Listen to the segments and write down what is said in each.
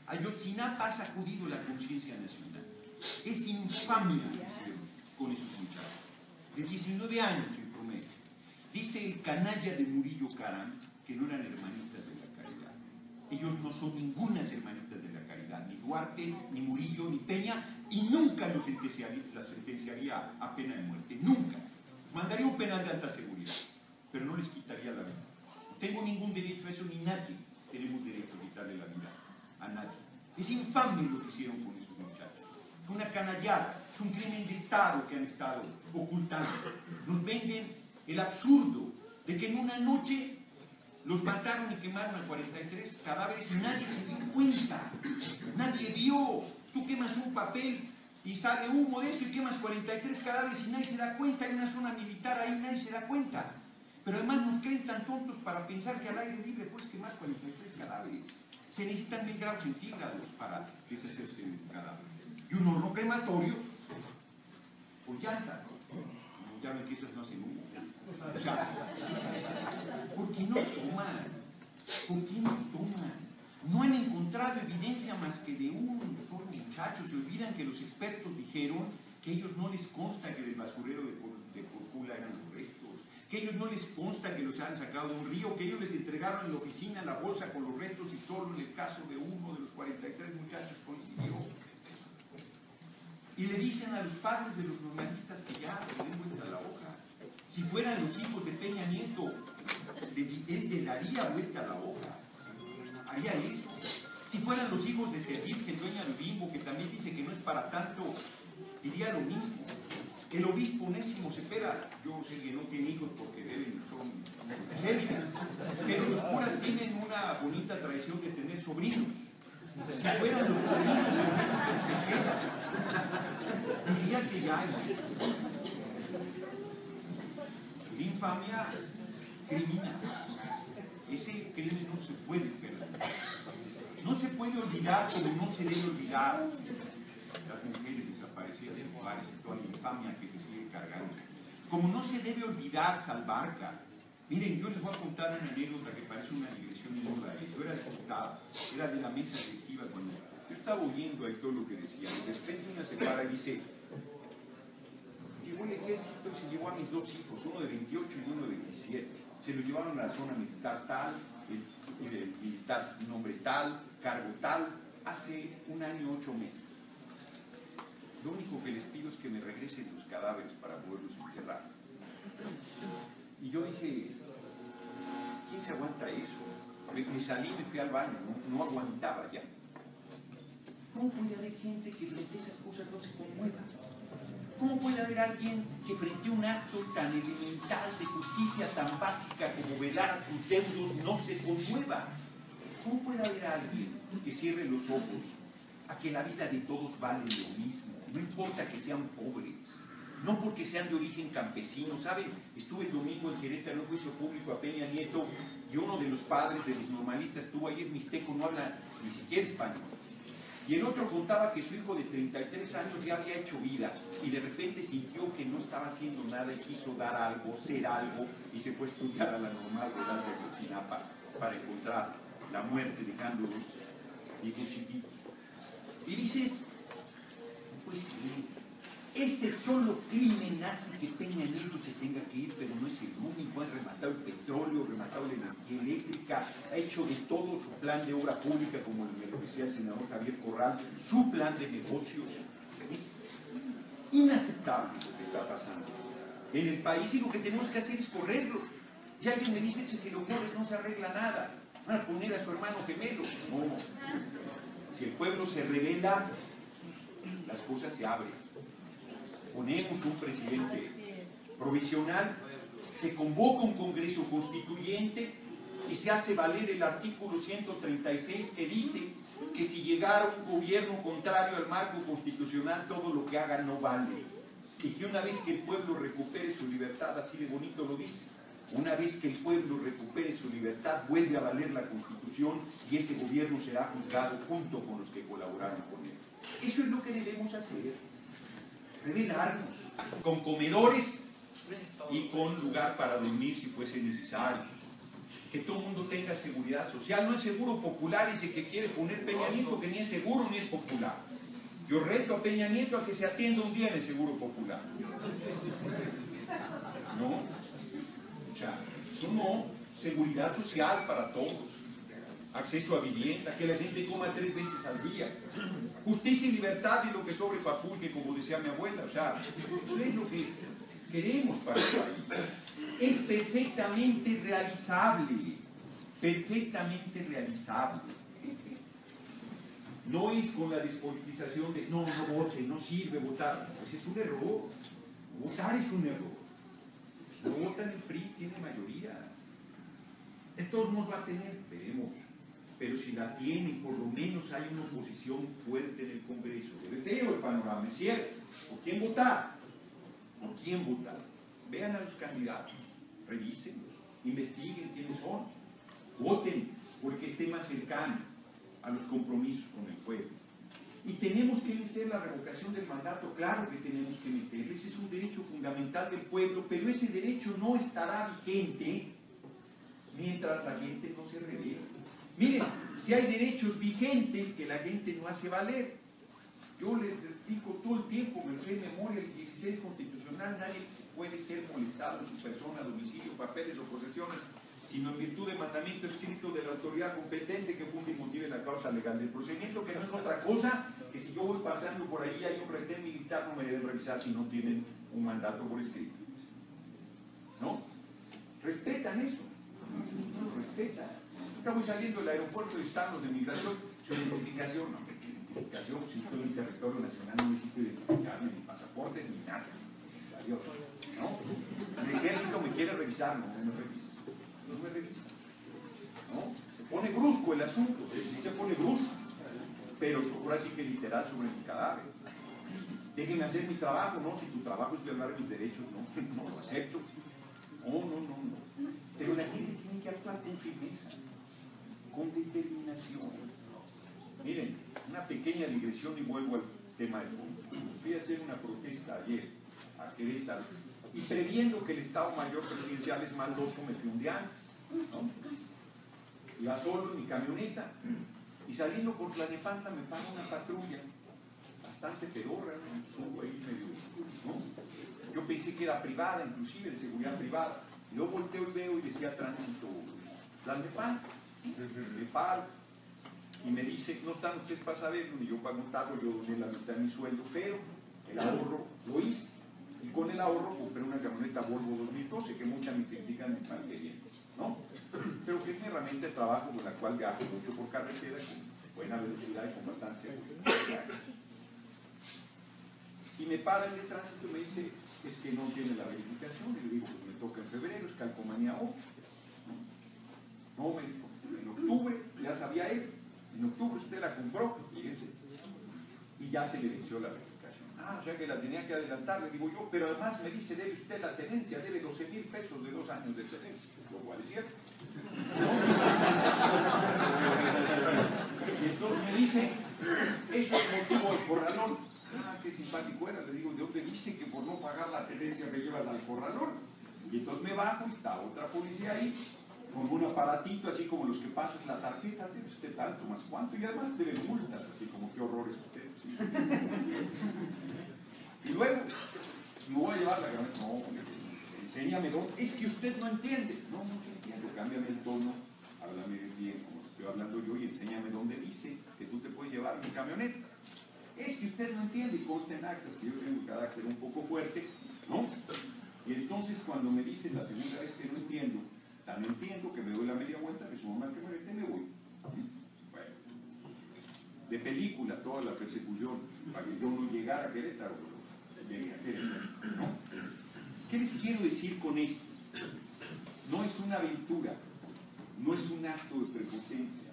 Ayotzinapa ha sacudido la conciencia nacional. Es infamia lo que hicieron con esos muchachos. De 19 años en promedio. Dice el canalla de Murillo Karam que no eran hermanitas de la caridad. Ellos no son ningunas hermanitas de la caridad, ni Duarte, ni Murillo, ni Peña, y nunca las sentenciaría a pena de muerte, nunca. Les mandaría un penal de alta seguridad, pero no les quitaría la vida. No tengo ningún derecho a eso, ni nadie tenemos derecho a quitarle la vida a nadie. Es infame lo que hicieron con esos muchachos. Es una canallada, es un crimen de Estado que han estado ocultando. Nos venden el absurdo de que en una noche los mataron y quemaron a 43 cadáveres y nadie se dio cuenta. Nadie vio. Tú quemas un papel y sale humo de eso y quemas 43 cadáveres y nadie se da cuenta. Hay una zona militar ahí, nadie se da cuenta. Pero además nos creen tan tontos para pensar que al aire libre puedes quemar 43 cadáveres. Se necesitan 1000 grados centígrados para deshacerse de un cadáver. Y un horno crematorio con llantas. Ya ven que esas no hacen humo. O sea, ¿por qué nos toman? ¿Por qué nos toman? No han encontrado evidencia más que de un solo muchacho. Se olvidan que los expertos dijeron que a ellos no les consta que del basurero de Porcula eran los restos, que a ellos no les consta que los han sacado de un río, que ellos les entregaron en la oficina la bolsa con los restos y solo en el caso de uno de los 43 muchachos coincidió. Y le dicen a los padres de los normalistas que ya le den vuelta a la hoja. Si fueran los hijos de Peña Nieto, él le daría vuelta a la hoja. Haría eso. Si fueran los hijos de Servil, que el dueño del Bimbo, que también dice que no es para tanto, diría lo mismo. El obispo Onésimo Cepeda, yo sé que no tiene hijos porque deben, son serias, pero los curas tienen una bonita tradición de tener sobrinos. Si fueran los sobrinos de Onésimo Cepeda, diría que ya hay. La infamia criminal. Ese crimen no se puede perdonar. No se puede olvidar como no se debe olvidar las mujeres desaparecidas en lugares y toda la infamia que se sigue cargando. Como no se debe olvidar Salvarca. Miren, yo les voy a contar una anécdota que parece una digresión muda. Yo era diputado, era de la mesa directiva cuando yo estaba oyendo ahí todo lo que decía. De repente una se para y dice: llegó el ejército y se llevó a mis dos hijos, uno de 28 y uno de 27. Se lo llevaron a la zona militar tal, el militar nombre tal, cargo tal, hace 1 año 8 meses. Lo único que les pido es que me regresen los cadáveres para poderlos enterrar. Y yo dije, ¿quién se aguanta eso? Me salí, me fui al baño, no aguantaba ya. ¿Cómo puede haber gente que frente a esas cosas no se conmueva? ¿Cómo puede haber alguien que frente a un acto tan elemental de justicia, tan básica como velar a tus deudos, no se conmueva? ¿Cómo puede haber alguien que cierre los ojos a que la vida de todos vale lo mismo? No importa que sean pobres, no porque sean de origen campesino. ¿Saben? Estuve el domingo en Querétaro en un juicio público a Peña Nieto y uno de los padres de los normalistas estuvo ahí, es mixteco, no habla ni siquiera español. Y el otro contaba que su hijo de 33 años ya había hecho vida y de repente sintió que no estaba haciendo nada y quiso dar algo, ser algo, y se fue a estudiar a la Normal Rural de Ayotzinapa para encontrar la muerte dejando los hijos chiquitos. Y dices, pues sí, ese solo crimen hace que Peña Nieto se tenga que ir, pero no es el único. Han rematado el petróleo, rematado la energía eléctrica, ha hecho de todo su plan de obra pública, como me lo decía el senador Javier Corral, su plan de negocios. Es inaceptable lo que está pasando en el país y lo que tenemos que hacer es correrlo. Y alguien me dice que si lo corres no se arregla nada. Van a poner a su hermano gemelo. No. Si el pueblo se rebela, las cosas se abren. Ponemos un presidente provisional, se convoca un Congreso Constituyente y se hace valer el artículo 136 que dice que si llegara un gobierno contrario al marco constitucional, todo lo que haga no vale. Y que una vez que el pueblo recupere su libertad, así de bonito lo dice, una vez que el pueblo recupere su libertad, vuelve a valer la Constitución y ese gobierno será juzgado junto con los que colaboraron con él. Eso es lo que debemos hacer. Rebelarnos con comedores y con lugar para dormir si fuese necesario. que todo el mundo tenga seguridad social. No es seguro popular ese que quiere poner Peña Nieto, que ni es seguro ni es popular. Yo reto a Peña Nieto a que se atienda un día en el seguro popular. ¿No? O sea, eso no. Seguridad social para todos. Acceso a vivienda, que la gente coma 3 veces al día. Justicia y libertad y lo que sobre papulque, como decía mi abuela. O sea, eso es lo que queremos para el país. Es perfectamente realizable. Perfectamente realizable. No es con la despolitización de no vote, no sirve votar. Ese es un error. Votar es un error. No votan el PRI, tiene mayoría. De todos modos va a tener, veremos. Pero si la tiene, por lo menos hay una oposición fuerte en el Congreso. Yo veo el panorama, es cierto. ¿Por quién votar? ¿Por quién votar? Vean a los candidatos, revísenlos, investiguen quiénes son, voten por el que esté más cercano a los compromisos con el pueblo. Y tenemos que meter la revocación del mandato, claro que tenemos que meterle, ese es un derecho fundamental del pueblo, pero ese derecho no estará vigente mientras la gente no se revele. Miren, si hay derechos vigentes que la gente no hace valer, yo les digo todo el tiempo, me sé de memoria el 16 constitucional, nadie puede ser molestado en su persona, domicilio, papeles o posesiones, sino en virtud de mandamiento escrito de la autoridad competente que funde y motive la causa legal del procedimiento, que no es otra cosa que si yo voy pasando por ahí y hay un retén militar, no me deben revisar si no tienen un mandato por escrito. ¿No? Respetan eso. Respetan. Ahora voy saliendo del aeropuerto y están los de migración, su identificación, no, identificación, si estoy en el territorio nacional no necesito identificarme, ni pasaportes, ni nada. Adiós. ¿No? El ejército me quiere revisar, no me revisa. No me revisa. ¿No? Se pone brusco el asunto, sí se pone brusco, pero ahora sí que literal sobre mi cadáver. Déjenme hacer mi trabajo, ¿no? Si tu trabajo es violar mis derechos, no, no lo acepto. No. Pero la gente tiene que actuar con firmeza, con determinación. Miren, una pequeña digresión y vuelvo al tema del fondo. Fui a hacer una protesta ayer a Querétaro y previendo que el Estado Mayor Presidencial es maldoso me fui un día antes, ¿no? Iba solo en mi camioneta y saliendo por Tlalnepantla me para una patrulla bastante pedorra, subo ahí medio, ¿no? Yo pensé que era privada, inclusive de seguridad privada. Y luego volteo y veo y decía tránsito Tlalnepantla. Me paro y me dice, no están ustedes para saberlo, ni yo para contarlo, yo doné la mitad de mi sueldo, pero el ahorro lo hice. Y con el ahorro compré una camioneta Volvo 2012, que muchas me critican, me parece bien, ¿no? Pero que es una herramienta de trabajo con la cual viajo mucho por carretera, con buena velocidad y con bastante seguridad. Y me para en el tránsito y me dice, es que no tiene la verificación. Y le digo, pues me toca en febrero, es calcomanía 8. No, me dijo, en octubre, ya sabía él, en octubre usted la compró, fíjense, y ya se le venció la verificación. O sea que la tenía que adelantar, le digo yo, pero además me dice, debe usted la tenencia, debe 12,000 pesos de 2 años de tenencia, lo cual es cierto. Y entonces me dice, eso es motivo del corralón. Qué simpático era, le digo, ¿de dónde dice que por no pagar la tenencia me llevas al corralón? Y entonces me bajo y está otra policía ahí, con un aparatito así como los que pasan la tarjeta, debe usted tanto, más cuánto, y además debe multas, así como qué horror es usted. ¿Sí? Y luego, me voy a llevar la camioneta, no, enséñame dónde, es que usted no entiende, no se entiende, cámbiame el tono, háblame bien como estoy hablando yo y enséñame dónde dice que tú te puedes llevar mi camioneta. Es que usted no entiende, y consta en actas que yo tengo un carácter un poco fuerte, ¿no? Y entonces cuando me dicen la segunda vez que no entiendo, tan entiendo que me doy la media vuelta, me subo a la camioneta y me voy. Bueno, de película toda la persecución, para que yo no llegara a Querétaro, llegué a Querétaro, ¿no? ¿Qué les quiero decir con esto? No es una aventura, no es un acto de prepotencia,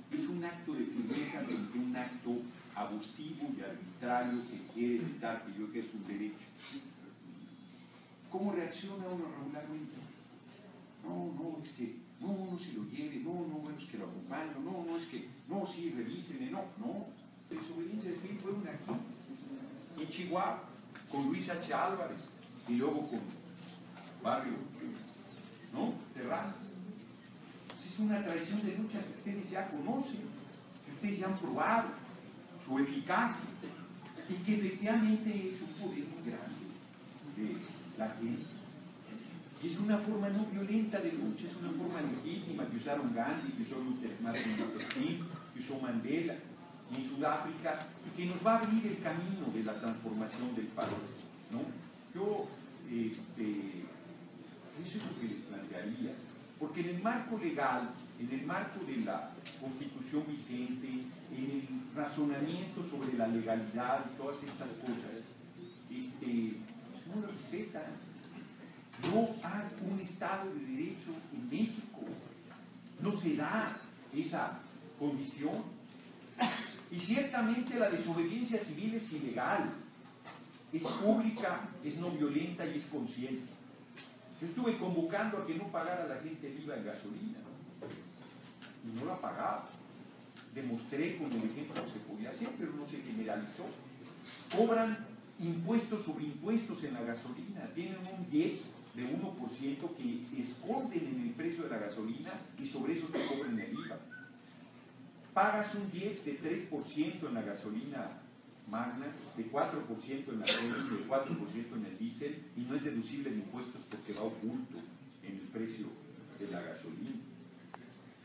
es un acto de firmeza ante un acto abusivo y arbitrario que quiere evitar que yo ejerza un derecho. ¿Cómo reacciona uno regularmente? No, es que, no se lo lleve, no, bueno, es que lo acompaño, no, es que, no, sí, revísenme, no, desobediencia civil fue una aquí, en Chihuahua, con Luis H. Álvarez, y luego con Barrio, ¿no? Terrazas. una tradición de lucha que ustedes ya conocen, que ustedes ya han probado, su eficacia, y que efectivamente es un poder muy grande de la gente. Y es una forma no violenta de lucha, es una forma legítima que usaron Gandhi, que usó Martin Luther King, que usó Mandela en Sudáfrica, y que nos va a abrir el camino de la transformación del país, ¿no? Yo, eso es lo que les plantearía, porque en el marco legal, en el marco de la Constitución vigente, en el razonamiento sobre la legalidad y todas estas cosas, no lo respetan. No hay un Estado de Derecho en México, no se da esa condición. Y ciertamente la desobediencia civil es ilegal, es pública, es no violenta y es consciente. Yo estuve convocando a que no pagara la gente viva en gasolina, ¿no? Y no la pagaba. Demostré con el ejemplo que se podía hacer, pero no se generalizó. Cobran impuestos sobre impuestos en la gasolina, tienen un 10 de 1% que esconden en el precio de la gasolina y sobre eso te cobran el IVA. Pagas un 10 de 3% en la gasolina magna, de 4% en la Pemex, de 4% en el diésel, y no es deducible de impuestos porque va oculto en el precio de la gasolina.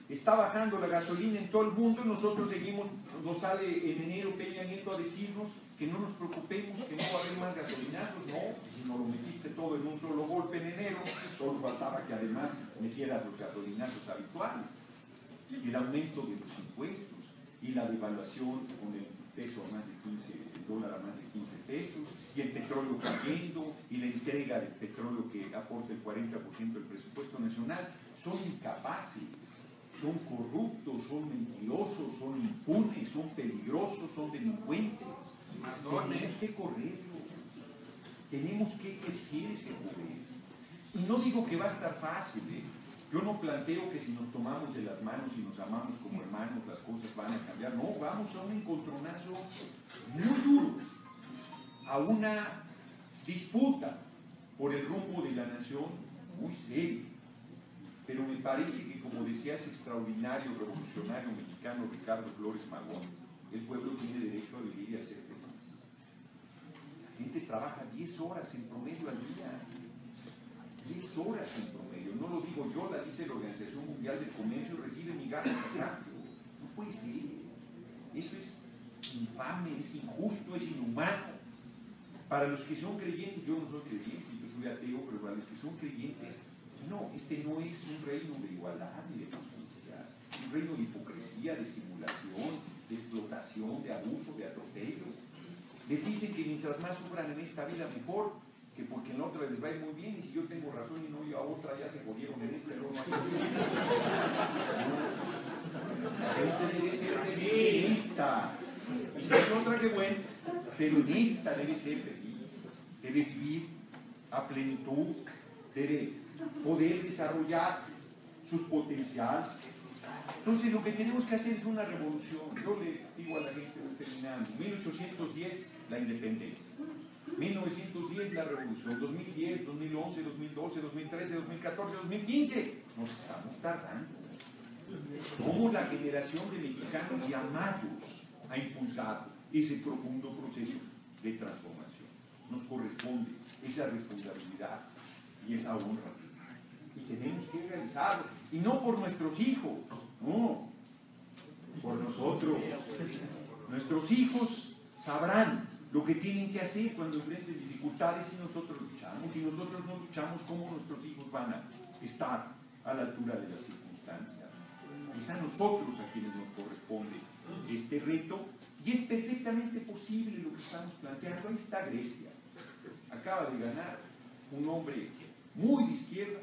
Está bajando la gasolina en todo el mundo y nosotros seguimos, nos sale en enero Peña Nieto a decirnos que no nos preocupemos, que no va a haber más gasolinazos. No, si no lo metiste todo en un solo golpe en enero, solo faltaba que además metieras los gasolinazos habituales. El aumento de los impuestos y la devaluación con el peso a más de 15, el dólar a más de 15 pesos, y el petróleo cayendo, y la entrega del petróleo que aporta el 40% del presupuesto nacional, son incapaces, son corruptos, son mentirosos, son impunes, son peligrosos, son delincuentes. Tenemos que correrlo, tenemos que ejercer ese poder. Y no digo que va a estar fácil, ¿eh? Yo no planteo que si nos tomamos de las manos y nos amamos como hermanos las cosas van a cambiar. No, vamos a un encontronazo muy duro, a una disputa por el rumbo de la nación muy seria. Pero me parece que, como decía ese extraordinario revolucionario mexicano Ricardo Flores Magón, el pueblo tiene derecho a vivir y a ser feliz. La gente trabaja 10 horas en promedio al día. 10 horas en promedio, no lo digo yo, la dice la Organización Mundial del Comercio, recibe migajas a cambio. No puede ser. Eso es infame, es injusto, es inhumano. Para los que son creyentes, yo no soy creyente, yo soy ateo, pero para los que son creyentes, no, este no es un reino de igualdad ni de justicia, es un reino de hipocresía, de simulación, de explotación, de abuso, de atropello. Les dicen que mientras más sufran en esta vida mejor, que porque en la otra les va a ir muy bien, y si yo tengo razón y no yo a otra, ya se jodieron en esta, no hay. La gente debe ser feliz en esta, y si es otra, que bueno, pero en esta debe ser feliz, debe vivir a plenitud, debe poder desarrollar sus potenciales. Entonces lo que tenemos que hacer es una revolución. Yo le digo a la gente, voy terminando, 1810 la independencia, 1910 la revolución, 2010, 2011, 2012, 2013, 2014, 2015, nos estamos tardando. Somos la generación de mexicanos llamados a impulsar ese profundo proceso de transformación. Nos corresponde esa responsabilidad y esa honra, y tenemos que realizarlo, y no por nuestros hijos, no, por nosotros. Nuestros hijos sabrán lo que tienen que hacer cuando enfrenten dificultades y nosotros luchamos. Si nosotros no luchamos, ¿cómo nuestros hijos van a estar a la altura de las circunstancias? Es a nosotros a quienes nos corresponde este reto, y es perfectamente posible lo que estamos planteando. Ahí está Grecia, acaba de ganar un hombre muy de izquierda,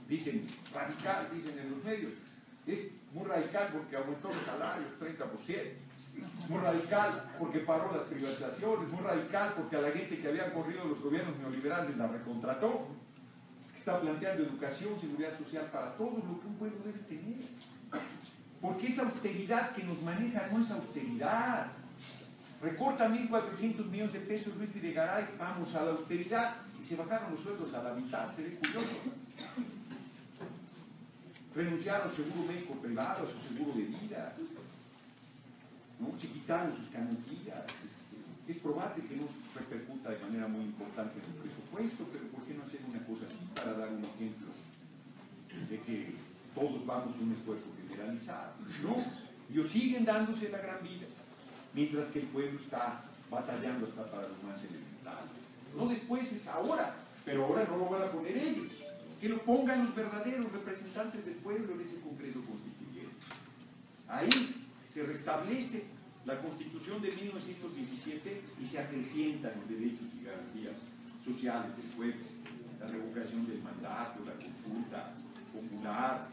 dicen radical, dicen en los medios, es muy radical porque aumentó los salarios 30%, muy radical porque paró las privatizaciones, muy radical porque a la gente que había corrido los gobiernos neoliberales la recontrató, está planteando educación, seguridad social para todos, lo que un pueblo debe tener. Porque esa austeridad que nos maneja no es austeridad. Recorta 1.400 millones de pesos Luis Videgaray, vamos a la austeridad, y se bajaron los sueldos a la mitad, se ve curioso. renunciaron a su seguro médico privado, a su seguro de vida, ¿no? Se quitaron sus canutillas. Es probable que nos repercuta de manera muy importante en el presupuesto, pero ¿por qué no hacer una cosa así para dar un ejemplo de que todos vamos a un esfuerzo generalizado? No, ellos siguen dándose la gran vida, mientras que el pueblo está batallando hasta para lo más elemental. No después, es ahora, pero ahora no lo van a poner ellos. Que lo pongan los verdaderos representantes del pueblo en ese Congreso Constituyente. Ahí se restablece la Constitución de 1917 y se acrecientan los derechos y garantías sociales del pueblo. La revocación del mandato, la consulta popular,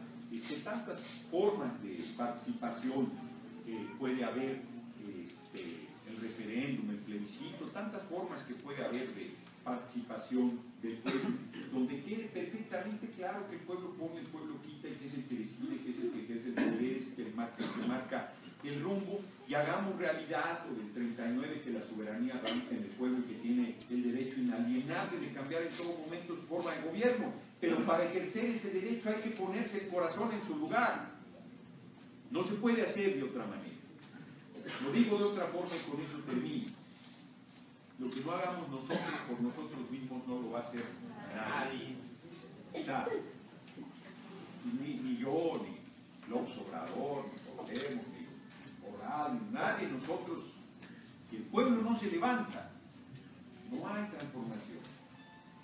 tantas formas de participación que puede haber, el referéndum, el plebiscito, tantas formas que puede haber de participación del pueblo, donde quede perfectamente claro que el pueblo pone, el pueblo quita, y que es el que decide, que es el que ejerce el poder, es el que marca el rumbo, y hagamos realidad lo del 39, que la soberanía radica en el pueblo y que tiene el derecho inalienable de cambiar en todo momento su forma de gobierno. Pero para ejercer ese derecho hay que ponerse el corazón en su lugar. No se puede hacer de otra manera. Lo digo de otra forma y con eso termino. Lo que no hagamos nosotros por nosotros mismos no lo va a hacer nadie. Ni yo, ni López Obrador, ni Podemos, ni Oral, ni nadie. Nosotros, si el pueblo no se levanta, no hay transformación.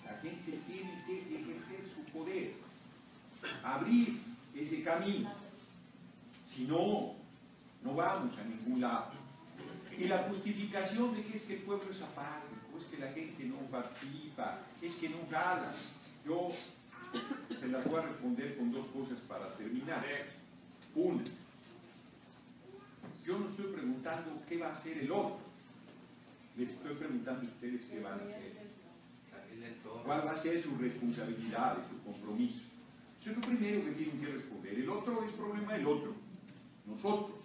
La gente tiene que ejercer su poder, abrir ese camino. Si no, no vamos a ningún lado. Y la justificación de que es que el pueblo es apático, es que la gente no participa, es que no jala. Yo se las voy a responder con dos cosas para terminar. Una, yo no estoy preguntando qué va a hacer el otro. Les estoy preguntando a ustedes qué van a hacer. ¿Cuál va a ser su responsabilidad, su compromiso? Eso es lo primero que tienen que responder. El otro es problema del otro. Nosotros.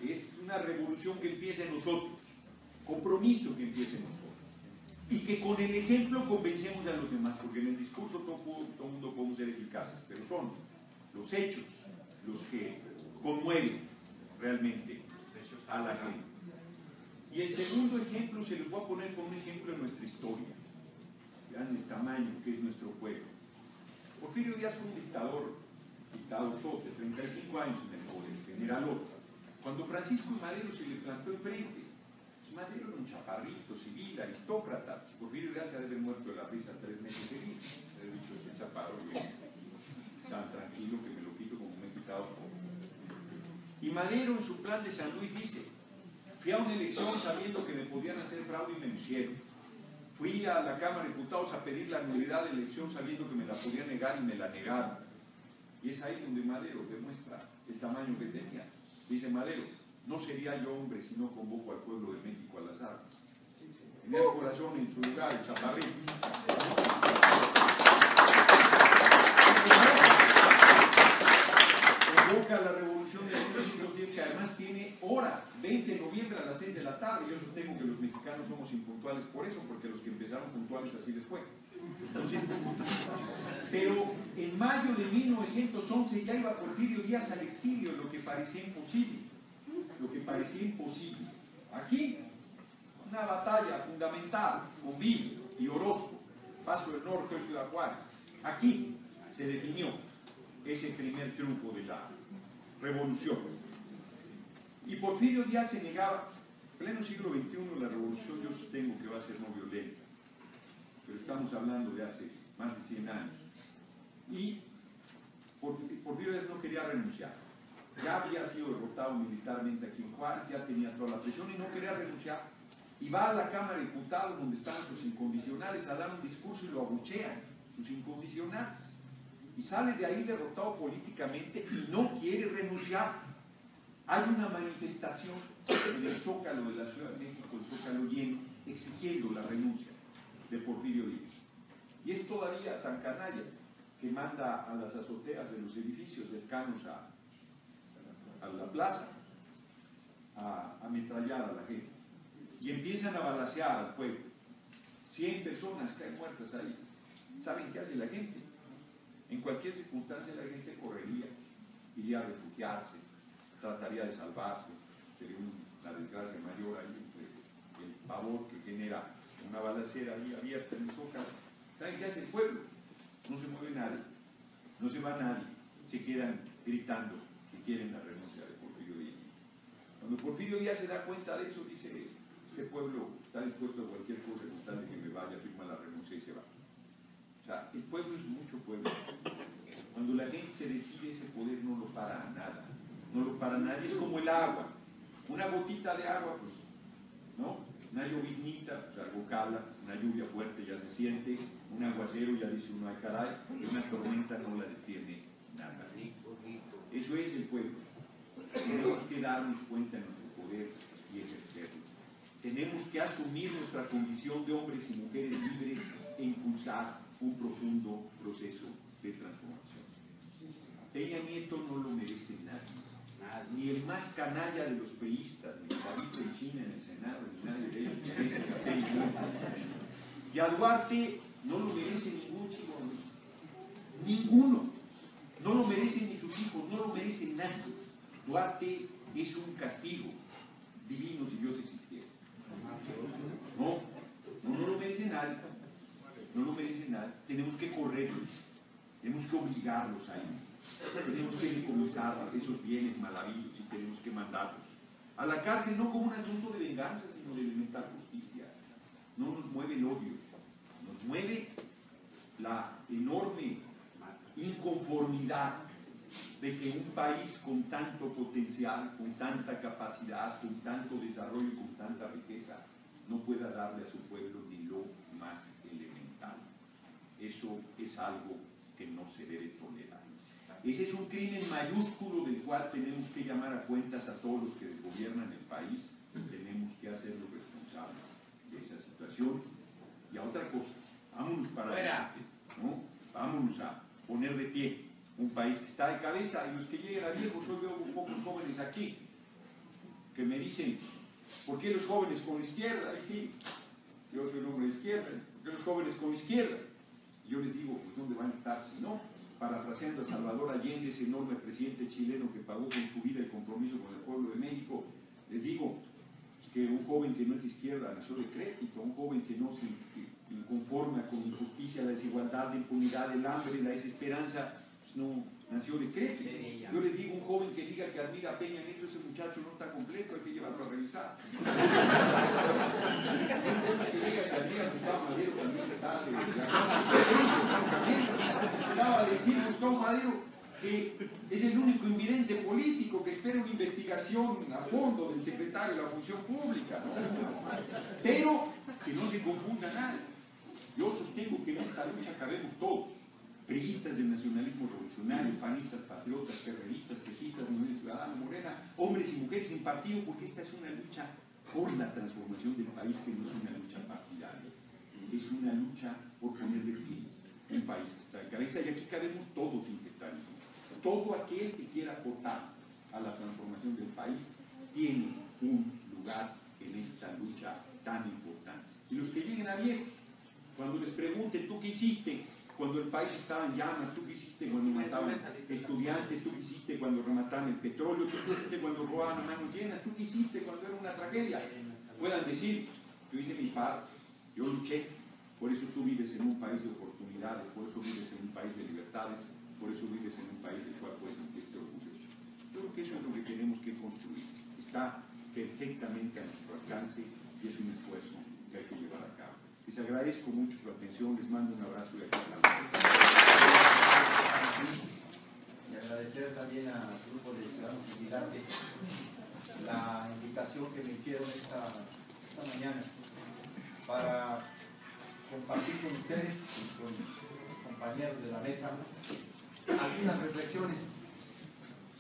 Es una revolución que empieza en nosotros. Compromiso que empieza en nosotros. Y que con el ejemplo convencemos a los demás, porque en el discurso todo el mundo podemos ser eficaces, pero son los hechos los que conmueven realmente a la gente. Y el segundo ejemplo se los voy a poner con un ejemplo de nuestra historia. Vean el tamaño que es nuestro pueblo. Porfirio Díaz fue un dictador sote, 35 años en el poder, generalote. Cuando Francisco I. Madero se le plantó enfrente, Madero era un chaparrito, civil, aristócrata. Porfirio Díaz se ha de haber muerto de la risa 3 meses seguidos. He dicho, este chaparro tan tranquilo que me lo quito como me he quitado todo. Y Madero en su plan de San Luis dice: fui a una elección sabiendo que me podían hacer fraude y me lo hicieron. Fui a la Cámara de Diputados a pedir la nulidad de elección sabiendo que me la podían negar y me la negaron. Y es ahí donde Madero demuestra el tamaño que tenía. Dice Madero: no sería yo hombre si no convoco al pueblo de México a las armas. Tenía el corazón en su lugar, el chaparrito. Convoca la revolución de 1910, que además tiene hora, 20 de noviembre a las 6 de la tarde. Yo sostengo que los mexicanos somos impuntuales por eso, porque los que empezaron puntuales así les fue. Entonces, pero en mayo de 1911 ya iba Porfirio Díaz al exilio, lo que parecía imposible. Aquí, una batalla fundamental con Villa y Orozco, Paso del Norte y Ciudad Juárez. Aquí se definió ese primer triunfo de la revolución. Y Porfirio Díaz se negaba. En pleno siglo XXI la revolución yo sostengo que va a ser no violenta, pero estamos hablando de hace más de 100 años. Y Porfirio Díaz no quería renunciar. Ya había sido derrotado militarmente aquí en Juárez, ya tenía toda la presión y no quería renunciar. Y va a la Cámara de Diputados, donde están sus incondicionales, a dar un discurso y lo abuchean, sus incondicionales. Y sale de ahí derrotado políticamente y no quiere renunciar. Hay una manifestación en el Zócalo de la Ciudad de México, el Zócalo lleno, exigiendo la renuncia de Porfirio Díaz. Y es todavía tan canalla que manda a las azoteas de los edificios cercanos a la plaza a ametrallar a la gente. Y empiezan a balacear al pueblo. 100 personas caen muertas ahí. ¿Saben qué hace la gente? En cualquier circunstancia la gente correría, iría a refugiarse, trataría de salvarse, sería una desgracia mayor ahí entre el pavor que genera una balacera ahí abierta en Zócalo. ¿Saben qué hace el pueblo? No se mueve nadie, no se va nadie, se quedan gritando que quieren la renuncia de Porfirio Díaz. Cuando Porfirio Díaz se da cuenta de eso, dice: este pueblo está dispuesto a cualquier cosa con tal de que me vaya, firma la renuncia y se va. O sea, el pueblo es mucho pueblo. Cuando la gente se decide, ese poder no lo para a nada, no lo para a nadie. Es como el agua, una gotita de agua, pues, ¿no? Una lloviznita, pues algo cala, una lluvia fuerte ya se siente, un aguacero ya dice uno: ay caray, y una tormenta no la detiene nada. Eso es el pueblo. Tenemos que darnos cuenta de nuestro poder y ejercerlo. Tenemos que asumir nuestra condición de hombres y mujeres libres e impulsar un profundo proceso de transformación. Peña Nieto no lo merece nadie, ni el más canalla de los priistas, ni David Penchina en el Senado, ni nadie de ellos merece a Peña Nieto. Y a Duarte no lo merece ningún chico, ninguno. No lo merecen ni sus hijos, no lo merece nadie. Duarte es un castigo divino si Dios existiera. No lo merece nadie. No lo merece nadie. Tenemos que correrlos, tenemos que obligarlos a ir, tenemos que decomisarlos, esos bienes malavillos, y tenemos que mandarlos a la cárcel, no como un asunto de venganza, sino de alimentar justicia. No nos mueve el odio, nos mueve la enorme inconformidad de que un país con tanto potencial, con tanta capacidad, con tanto desarrollo y con tanta riqueza no pueda darle a su pueblo ni lo más elemental. Eso es algo que no se debe tolerar. Ese es un crimen mayúsculo del cual tenemos que llamar a cuentas a todos los que gobiernan el país. Tenemos que hacerlos responsables de esa situación. Y a otra cosa, vámonos para adelante, ¿no? Vámonos a poner de pie un país que está de cabeza, y los que lleguen a viejos, hoy veo pocos jóvenes aquí que me dicen: ¿por qué los jóvenes con la izquierda? Y sí, yo soy un hombre de izquierda, ¿por qué los jóvenes con la izquierda? Y yo les digo: pues ¿dónde van a estar si no? Parafraseando a Salvador Allende, ese enorme presidente chileno que pagó con su vida el compromiso con el pueblo de México, les digo que un joven que no es de izquierda nació de crédito, un joven que no se inconforma con injusticia, la desigualdad, la impunidad, el hambre, la desesperanza, pues no nació de crédito. Yo les digo: un joven que diga que admira a Peña Nieto, ese muchacho no está completo, hay que llevarlo a revisar. Que diga que admira a Gustavo Madero también está de acaba de decir Gustavo Madero que es el único invidente político que espera una investigación a fondo del secretario de la Función Pública, ¿no? Pero que no se confunda nadie. Yo sostengo que en esta lucha cabemos todos: priistas del nacionalismo revolucionario, panistas, patriotas, perredistas, pesistas, movimiento ciudadano, Morena, hombres y mujeres sin partido, porque esta es una lucha por la transformación del país, que no es una lucha partidaria, es una lucha por poner de pie un país que está en cabeza, y aquí cabemos todos sin sectarismo. Todo aquel que quiera aportar a la transformación del país tiene un lugar en esta lucha tan importante. Y los que lleguen a viejos, cuando les pregunten: ¿tú qué hiciste cuando el país estaba en llamas? ¿Tú qué hiciste cuando mataban estudiantes? ¿Tú qué hiciste cuando remataban el petróleo? ¿Tú qué hiciste cuando robaban a manos llenas? ¿Tú qué hiciste cuando era una tragedia? Puedan decir: yo hice mi parte, yo luché. Por eso tú vives en un país de oportunidades, por eso vives en un país de libertades, por eso vives en un país del cual puedes sentirte orgulloso. Yo creo que eso es lo que tenemos que construir. Está perfectamente a nuestro alcance y es un esfuerzo que hay que llevar a cabo. Les agradezco mucho su atención, les mando un abrazo y agradecer también al grupo de Ciudadanos Vigilantes la invitación que me hicieron esta mañana para compartir con ustedes y con mis compañeros de la mesa algunas reflexiones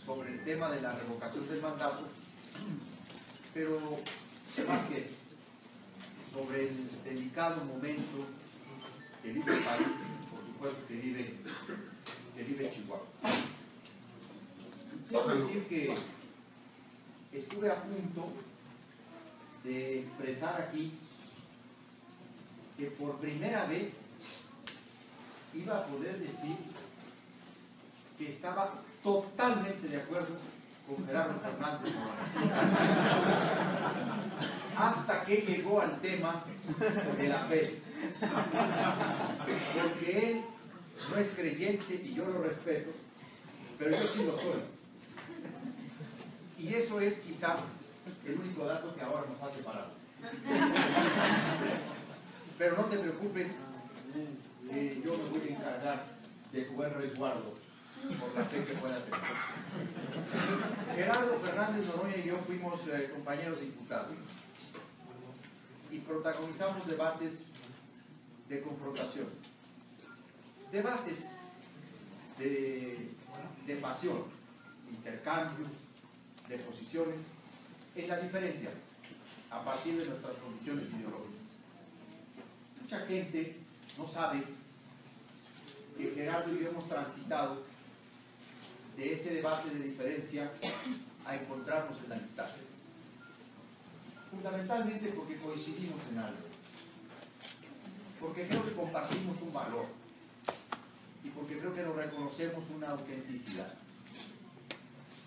sobre el tema de la revocación del mandato, pero más que eso, sobre el delicado momento que vive el país, por supuesto que vive Chihuahua. Quiero decir que estuve a punto de expresar aquí que por primera vez iba a poder decir que estaba totalmente de acuerdo con Gerardo Fernández Noroña. Hasta que llegó al tema de la fe. Porque él no es creyente y yo lo respeto, pero yo sí lo soy. Y eso es quizá el único dato que ahora nos ha separado. Pero no te preocupes, que yo me voy a encargar de tu buen resguardo por la fe que pueda tener. Gerardo Fernández Noroña y yo fuimos compañeros diputados y protagonizamos debates de confrontación, debates de pasión, intercambios de posiciones en la diferencia a partir de nuestras convicciones ideológicas. Mucha gente no sabe que Gerardo y yo hemos transitado de ese debate de diferencia a encontrarnos en la amistad. Fundamentalmente porque coincidimos en algo, porque creo que compartimos un valor y porque creo que nos reconocemos una autenticidad.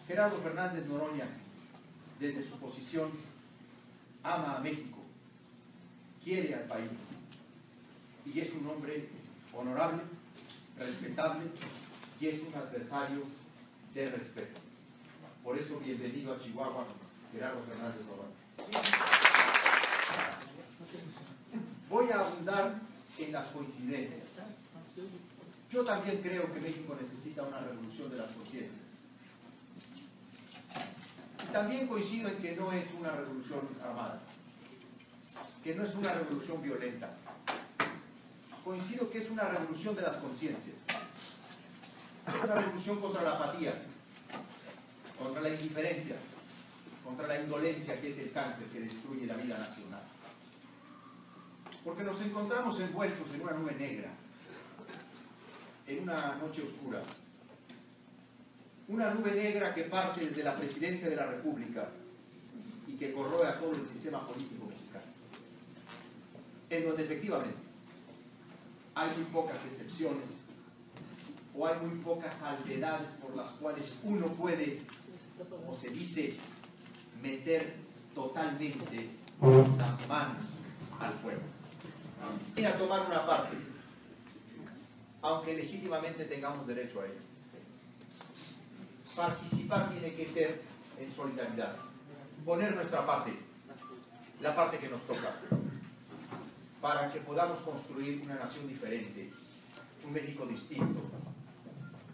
Gerardo Fernández Noroña, desde su posición, ama a México, quiere al país y es un hombre honorable, respetable y es un adversario de respeto. Por eso, bienvenido a Chihuahua, Gerardo Fernández Noroña. Voy a abundar en las coincidencias. Yo también creo que México necesita una revolución de las conciencias. Y también coincido en que no es una revolución armada, que no es una revolución violenta. Coincido que es una revolución de las conciencias. Es una revolución contra la apatía, contra la indiferencia, contra la indolencia, que es el cáncer que destruye la vida nacional. Porque nos encontramos envueltos en una nube negra, en una noche oscura. Una nube negra que parte desde la presidencia de la República y que corroe a todo el sistema político mexicano. En donde efectivamente hay muy pocas excepciones o hay muy pocas salvedades por las cuales uno puede, como se dice, meter totalmente las manos al fuego. Ir a tomar una parte, aunque legítimamente tengamos derecho a ello. Participar tiene que ser en solidaridad, poner nuestra parte, la parte que nos toca, para que podamos construir una nación diferente, un México distinto,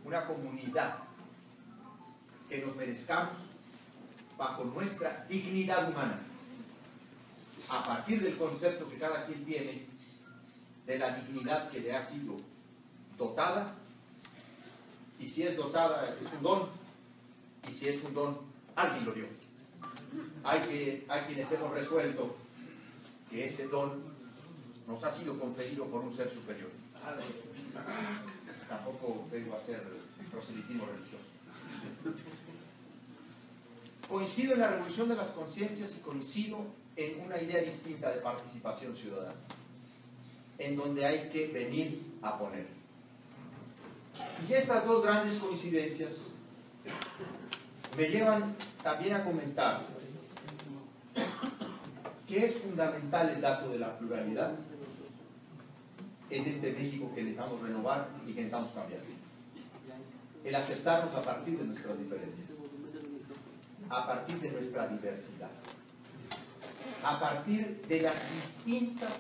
una comunidad que nos merezcamos bajo nuestra dignidad humana, a partir del concepto que cada quien tiene de la dignidad que le ha sido dotada, y si es dotada es un don, y si es un don, alguien lo dio. Hay quienes hemos resuelto que ese don nos ha sido conferido por un ser superior. Tampoco vengo a hacer proselitismo religioso. Coincido en la revolución de las conciencias y coincido en una idea distinta de participación ciudadana, en donde hay que venir a poner. Y estas dos grandes coincidencias me llevan también a comentar que es fundamental el dato de la pluralidad en este México que necesitamos renovar y que necesitamos cambiar. El aceptarnos a partir de nuestras diferencias, a partir de nuestra diversidad, a partir de las distintas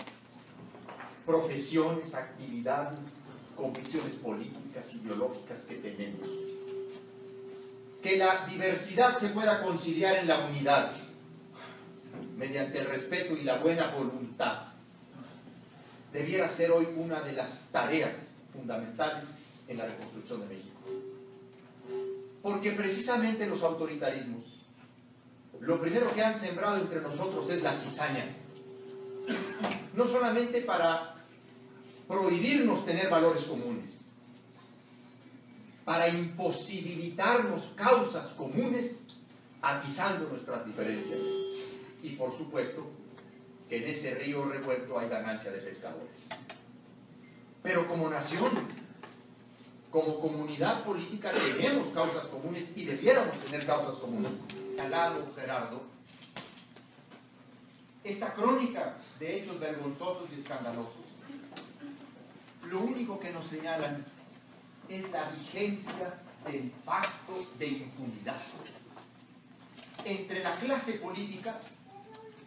profesiones, actividades, convicciones políticas, ideológicas que tenemos. Que la diversidad se pueda conciliar en la unidad, mediante el respeto y la buena voluntad. Debiera ser hoy una de las tareas fundamentales en la reconstrucción de México. Porque precisamente los autoritarismos, lo primero que han sembrado entre nosotros es la cizaña. No solamente para prohibirnos tener valores comunes, para imposibilitarnos causas comunes, atizando nuestras diferencias. Y por supuesto, que en ese río revuelto hay ganancia de pescadores. Pero como nación, como comunidad política tenemos causas comunes y debiéramos tener causas comunes. Calado, Gerardo, esta crónica de hechos vergonzosos y escandalosos, lo único que nos señalan es la vigencia del pacto de impunidad entre la clase política,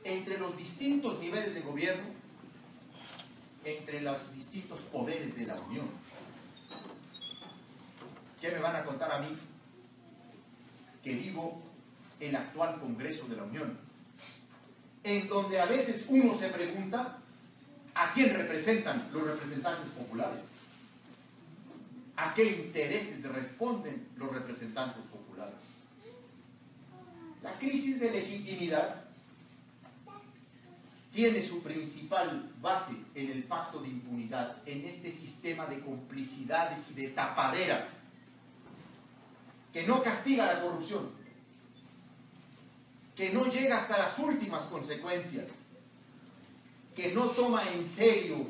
entre los distintos niveles de gobierno, entre los distintos poderes de la Unión. ¿Qué me van a contar a mí que vivo el actual Congreso de la Unión, en donde a veces uno se pregunta a quién representan los representantes populares? ¿A qué intereses responden los representantes populares? La crisis de legitimidad tiene su principal base en el pacto de impunidad, en este sistema de complicidades y de tapaderas que no castiga la corrupción, que no llega hasta las últimas consecuencias, que no toma en serio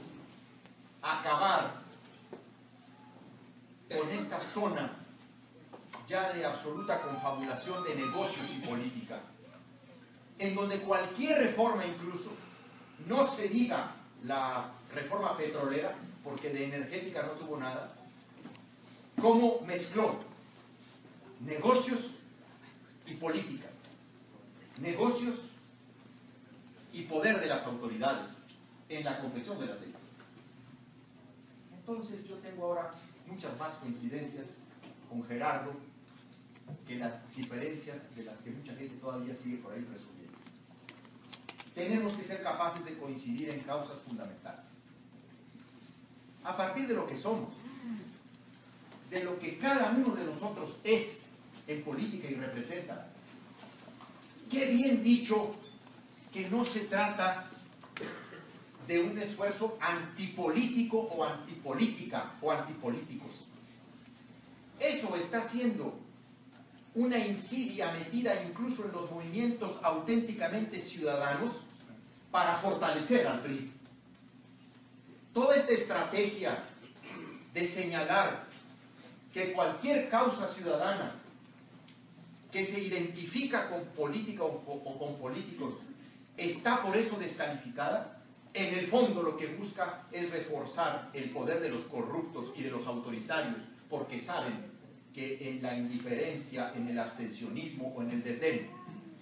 acabar con esta zona ya de absoluta confabulación de negocios y política, en donde cualquier reforma, incluso, no se diga la reforma petrolera, porque de energética no tuvo nada, cómo mezcló negocios y política, negocios y poder de las autoridades en la confección de las leyes. Entonces yo tengo ahora muchas más coincidencias con Gerardo que las diferencias de las que mucha gente todavía sigue por ahí presumiendo. Tenemos que ser capaces de coincidir en causas fundamentales. A partir de lo que somos, de lo que cada uno de nosotros es en política y representa. Qué bien dicho que no se trata de un esfuerzo antipolítico o antipolítica o antipolíticos. Eso está siendo una insidia metida incluso en los movimientos auténticamente ciudadanos para fortalecer al PRI. Toda esta estrategia de señalar que cualquier causa ciudadana que se identifica con política o con políticos está por eso descalificada, en el fondo lo que busca es reforzar el poder de los corruptos y de los autoritarios, porque saben que en la indiferencia, en el abstencionismo o en el desdén,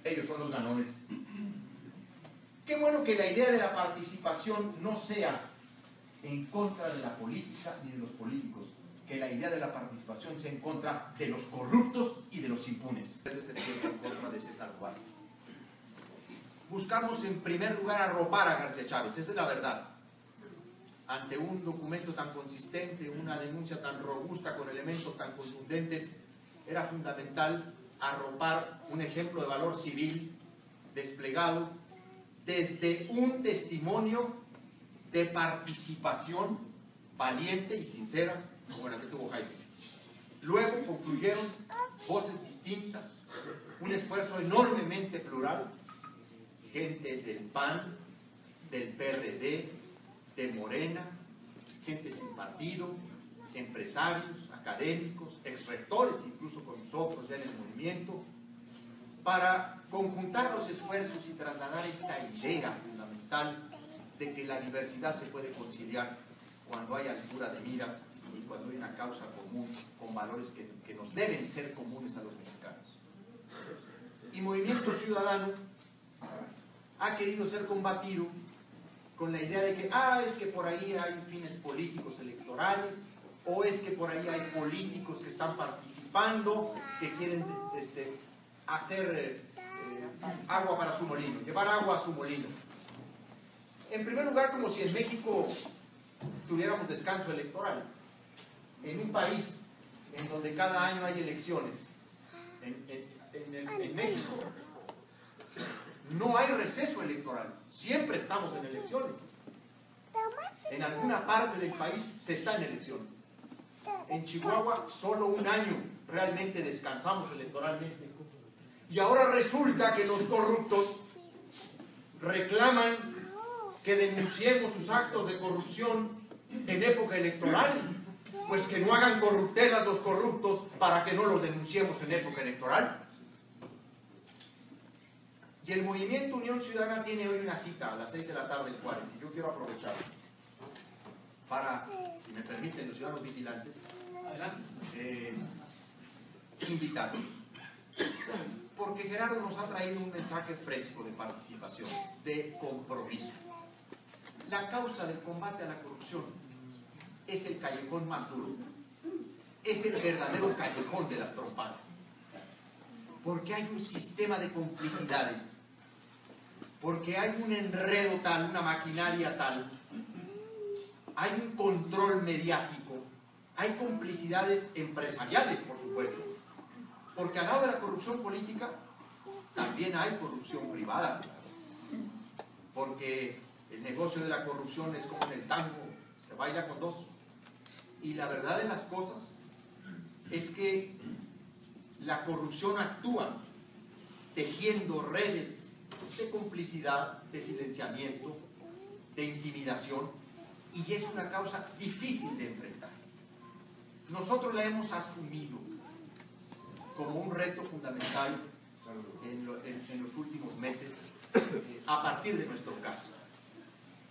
ellos son los ganones. Qué bueno que la idea de la participación no sea en contra de la política ni de los políticos, que la idea de la participación sea en contra de los corruptos y de los impunes. Es en contra de César Duarte. Buscamos en primer lugar arropar a García Chávez, esa es la verdad. Ante un documento tan consistente, una denuncia tan robusta, con elementos tan contundentes, era fundamental arropar un ejemplo de valor civil desplegado desde un testimonio de participación valiente y sincera, como la que tuvo Jaime. Luego concluyeron voces distintas, un esfuerzo enormemente plural, gente del PAN, del PRD, de Morena, gente sin partido, empresarios, académicos, exrectores, incluso con nosotros ya en el movimiento, para conjuntar los esfuerzos y trasladar esta idea fundamental de que la diversidad se puede conciliar cuando hay altura de miras y cuando hay una causa común con valores que nos deben ser comunes a los mexicanos. Y Movimiento Ciudadano ha querido ser combatido con la idea de que, es que por ahí hay fines políticos electorales, o es que por ahí hay políticos que están participando, que quieren hacer agua para su molino, llevar agua a su molino. En primer lugar, como si en México tuviéramos descanso electoral. En un país en donde cada año hay elecciones, en México, no hay receso electoral, siempre estamos en elecciones. En alguna parte del país se está en elecciones. En Chihuahua solo un año realmente descansamos electoralmente. Y ahora resulta que los corruptos reclaman que denunciemos sus actos de corrupción en época electoral. Pues que no hagan corruptelas los corruptos para que no los denunciemos en época electoral. Y el Movimiento Unión Ciudadana tiene hoy una cita a las 6 de la tarde en Juárez, y yo quiero aprovechar para, si me permiten los ciudadanos vigilantes, invitarlos. Porque Gerardo nos ha traído un mensaje fresco de participación, de compromiso. La causa del combate a la corrupción es el callejón más duro, es el verdadero callejón de las trompadas, porque hay un sistema de complicidades, porque hay un enredo tal, una maquinaria tal, hay un control mediático, hay complicidades empresariales, por supuesto, porque al lado de la corrupción política también hay corrupción privada, porque el negocio de la corrupción es como en el tango, se baila con dos. Y la verdad de las cosas es que la corrupción actúa tejiendo redes de complicidad, de silenciamiento, de intimidación, y es una causa difícil de enfrentar. Nosotros la hemos asumido como un reto fundamental en los últimos meses a partir de nuestro caso.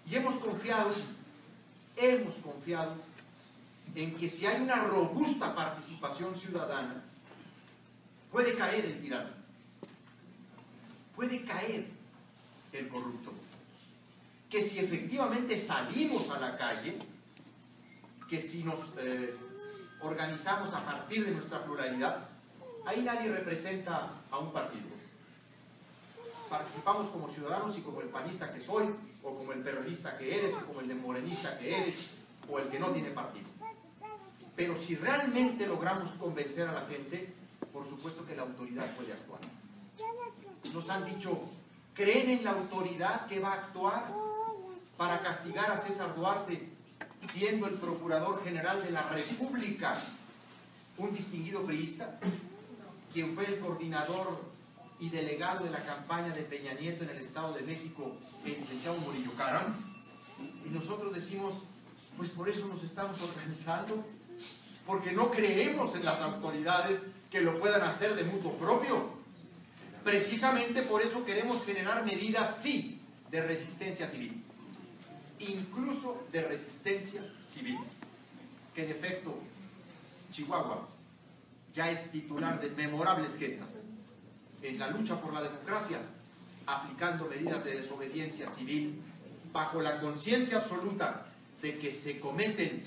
Y hemos confiado en que si hay una robusta participación ciudadana, puede caer el tirano, puede caer el corrupto. Que si efectivamente salimos a la calle, que si nos organizamos a partir de nuestra pluralidad, ahí nadie representa a un partido. Participamos como ciudadanos y como el panista que soy, o como el periodista que eres, o como el de morenista que eres, o el que no tiene partido. Pero si realmente logramos convencer a la gente, por supuesto que la autoridad puede actuar. Nos han dicho, ¿creen en la autoridad que va a actuar para castigar a César Duarte, siendo el Procurador General de la República un distinguido priista, quien fue el coordinador y delegado de la campaña de Peña Nieto en el Estado de México, el licenciado Murillo Karam? Y nosotros decimos, pues por eso nos estamos organizando, porque no creemos en las autoridades que lo puedan hacer de mutuo propio. Precisamente por eso queremos generar medidas, sí, de resistencia civil, incluso de resistencia civil, que en efecto Chihuahua ya es titular de memorables gestas en la lucha por la democracia, aplicando medidas de desobediencia civil bajo la conciencia absoluta de que se cometen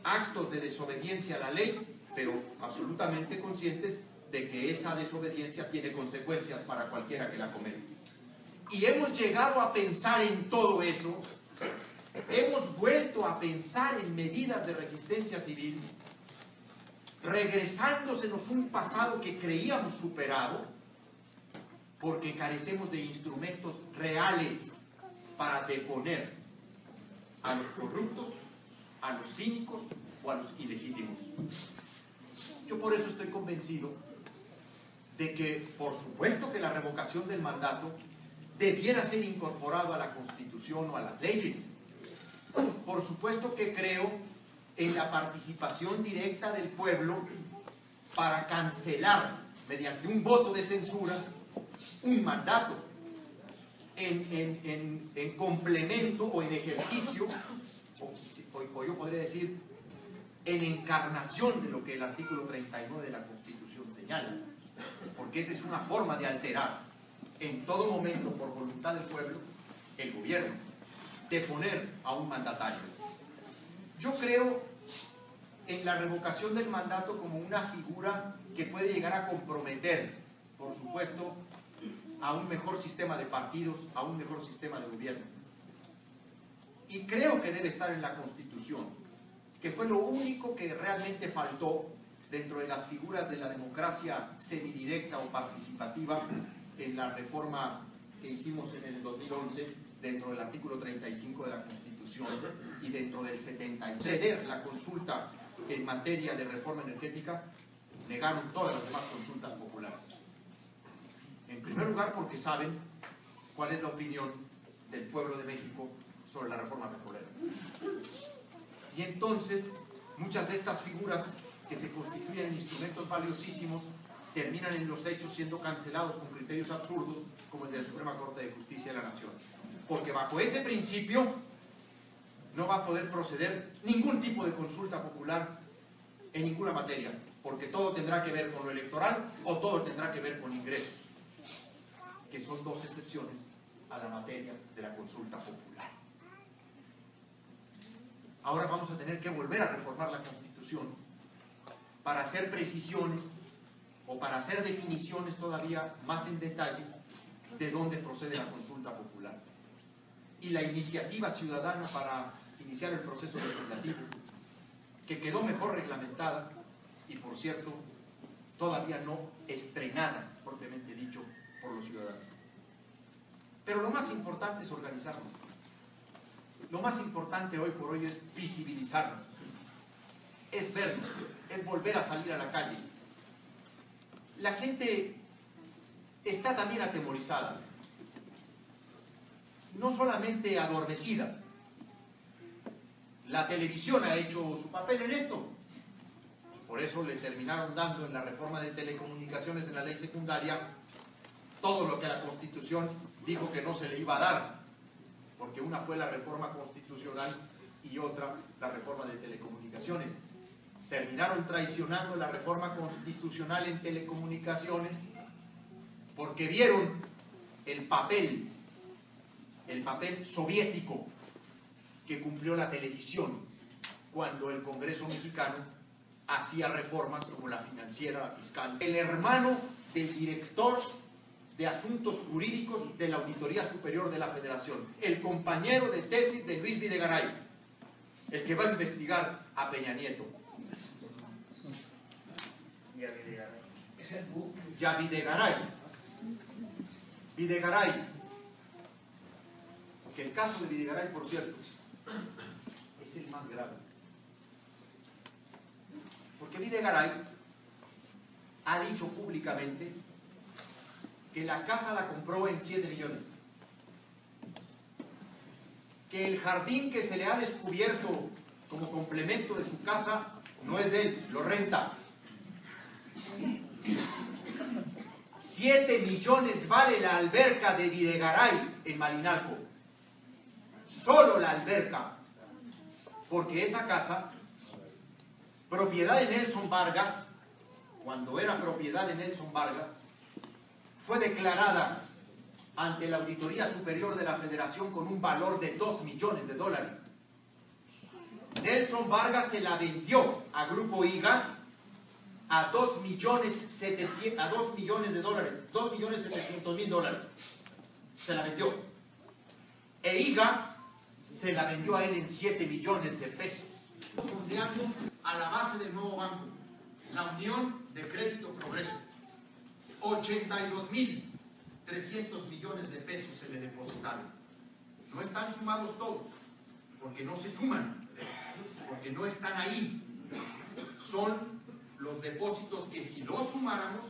actos de desobediencia a la ley, pero absolutamente conscientes de que esa desobediencia tiene consecuencias para cualquiera que la cometa. Y hemos llegado a pensar en todo eso, hemos vuelto a pensar en medidas de resistencia civil, regresándosenos un pasado que creíamos superado, porque carecemos de instrumentos reales para deponer a los corruptos, a los cínicos o a los ilegítimos. Yo por eso estoy convencido de que, por supuesto, que la revocación del mandato debiera ser incorporado a la Constitución o a las leyes. Por supuesto que creo en la participación directa del pueblo para cancelar, mediante un voto de censura, un mandato en complemento o en ejercicio, o yo podría decir, en encarnación de lo que el artículo 39 de la Constitución señala, porque esa es una forma de alterar en todo momento, por voluntad del pueblo, el gobierno, de poner a un mandatario. Yo creo en la revocación del mandato como una figura que puede llegar a comprometer, por supuesto, a un mejor sistema de partidos, a un mejor sistema de gobierno. Y creo que debe estar en la Constitución, que fue lo único que realmente faltó dentro de las figuras de la democracia semidirecta o participativa en la reforma que hicimos en el 2011, dentro del artículo 35 de la Constitución y dentro del 70. Ceder la consulta en materia de reforma energética, negaron todas las demás consultas populares. En primer lugar, porque saben cuál es la opinión del pueblo de México sobre la reforma petrolera. Y entonces Muchas de estas figuras que se constituyen en instrumentos valiosísimos terminan en los hechos siendo cancelados con criterios absurdos como el de la Suprema Corte de Justicia de la Nación. Porque bajo ese principio no va a poder proceder ningún tipo de consulta popular en ninguna materia, porque todo tendrá que ver con lo electoral o todo tendrá que ver con ingresos, que son dos excepciones a la materia de la consulta popular. Ahora vamos a tener que volver a reformar la Constitución para hacer precisiones o para hacer definiciones todavía más en detalle de dónde procede la consulta popular. Y la iniciativa ciudadana para iniciar el proceso legislativo, que quedó mejor reglamentada y, por cierto, todavía no estrenada, propiamente dicho, por los ciudadanos. Pero lo más importante es organizarnos. Lo más importante hoy por hoy es visibilizarnos, es vernos, es volver a salir a la calle. La gente está también atemorizada, no solamente adormecida. La televisión ha hecho su papel en esto. Por eso le terminaron dando en la reforma de telecomunicaciones, en la ley secundaria, todo lo que la Constitución dijo que no se le iba a dar, porque una fue la reforma constitucional y otra la reforma de telecomunicaciones. Terminaron traicionando la reforma constitucional en telecomunicaciones porque vieron el papel soviético que cumplió la televisión cuando el Congreso mexicano hacía reformas como la financiera, la fiscal. El hermano del director de Asuntos Jurídicos de la Auditoría Superior de la Federación, el compañero de tesis de Luis Videgaray, el que va a investigar a Peña Nieto. Ya Videgaray, que el caso de Videgaray, por cierto, es el más grave. Porque Videgaray ha dicho públicamente que la casa la compró en 7 millones. Que el jardín que se le ha descubierto como complemento de su casa no es de él, lo renta. 7 millones vale la alberca de Videgaray en Malinalco. Solo la alberca. Porque esa casa, propiedad de Nelson Vargas, cuando era propiedad de Nelson Vargas, fue declarada ante la Auditoría Superior de la Federación con un valor de $2 millones. Nelson Vargas se la vendió a Grupo IGA a $2 millones de dólares, $2.700.000. Se la vendió. E IGA se la vendió a él en 7 millones de pesos. Fondeando a la base del nuevo banco, la Unión de Crédito Progreso. 82.300 millones de pesos se le depositaron. No están sumados todos, porque no se suman, porque no están ahí. Son los depósitos que, si los sumáramos,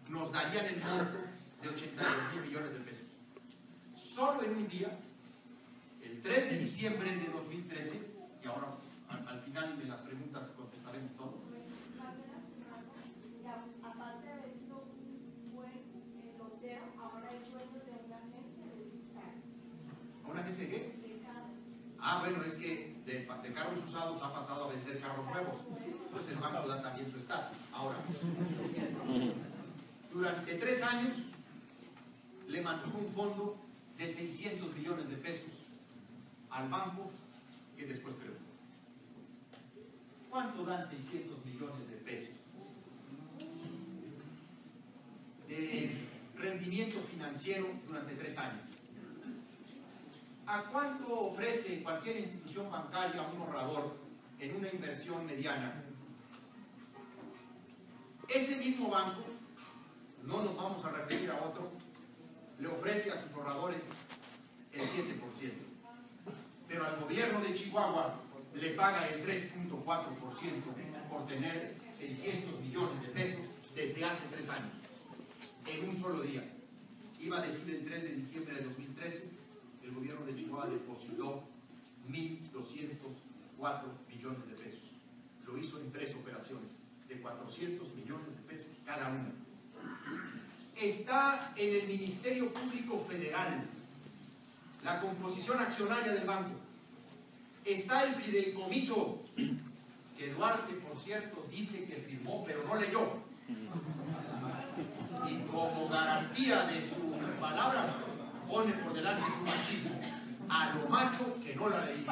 nos darían el monto de 82.000 millones de pesos. Solo en un día, el 3 de diciembre de 2013, y ahora al final de las preguntas contestaremos todo. Aparte de esto, fue el hotel, ahora es dueño de una agencia de digital. ¿Una agencia de qué? Ah, bueno, es que de carros usados ha pasado a vender carros nuevos. Pues el banco da también su estatus. Ahora, durante 3 años le mantuvo un fondo de 600 millones de pesos al banco que después creó. ¿Cuánto dan 600 millones de pesos de rendimiento financiero durante 3 años? ¿A cuánto ofrece cualquier institución bancaria un ahorrador en una inversión mediana? Ese mismo banco, no nos vamos a referir a otro, le ofrece a sus ahorradores el 7%. Pero al gobierno de Chihuahua le paga el 3.4% por tener 600 millones de pesos desde hace 3 años, en un solo día. Iba a decir el 3 de diciembre de 2013, el gobierno de Chihuahua depositó $1.200 4 billones de pesos. Lo hizo en 3 operaciones de 400 millones de pesos cada una. Está en el Ministerio Público Federal la composición accionaria del banco. Está el fideicomiso, que Duarte, por cierto, dice que firmó, pero no leyó. Y como garantía de su palabra, pone por delante su machismo. A lo macho que no la leí.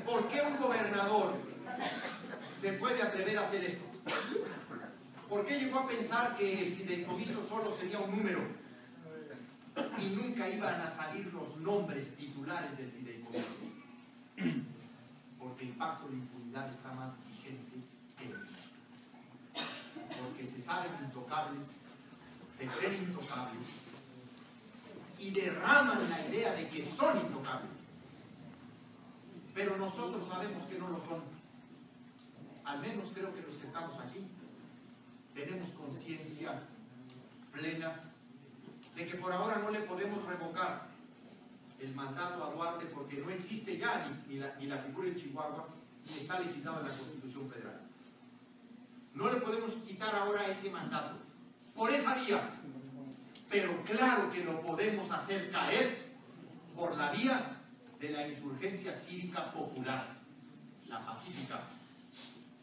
¿Por qué un gobernador se puede atrever a hacer esto? ¿Por qué llegó a pensar que el fideicomiso solo sería un número y nunca iban a salir los nombres titulares del fideicomiso? Porque el pacto de impunidad está más vigente que nunca. Porque se saben intocables, se creen intocables y derraman la idea de que son intocables. Pero nosotros sabemos que no lo son. Al menos creo que los que estamos aquí tenemos conciencia plena de que por ahora no le podemos revocar el mandato a Duarte porque no existe ya ni la figura en Chihuahua ni está legislado en la Constitución Federal. No le podemos quitar ahora ese mandato por esa vía, pero claro que lo podemos hacer caer por la vía de la insurgencia cívica popular, la pacífica,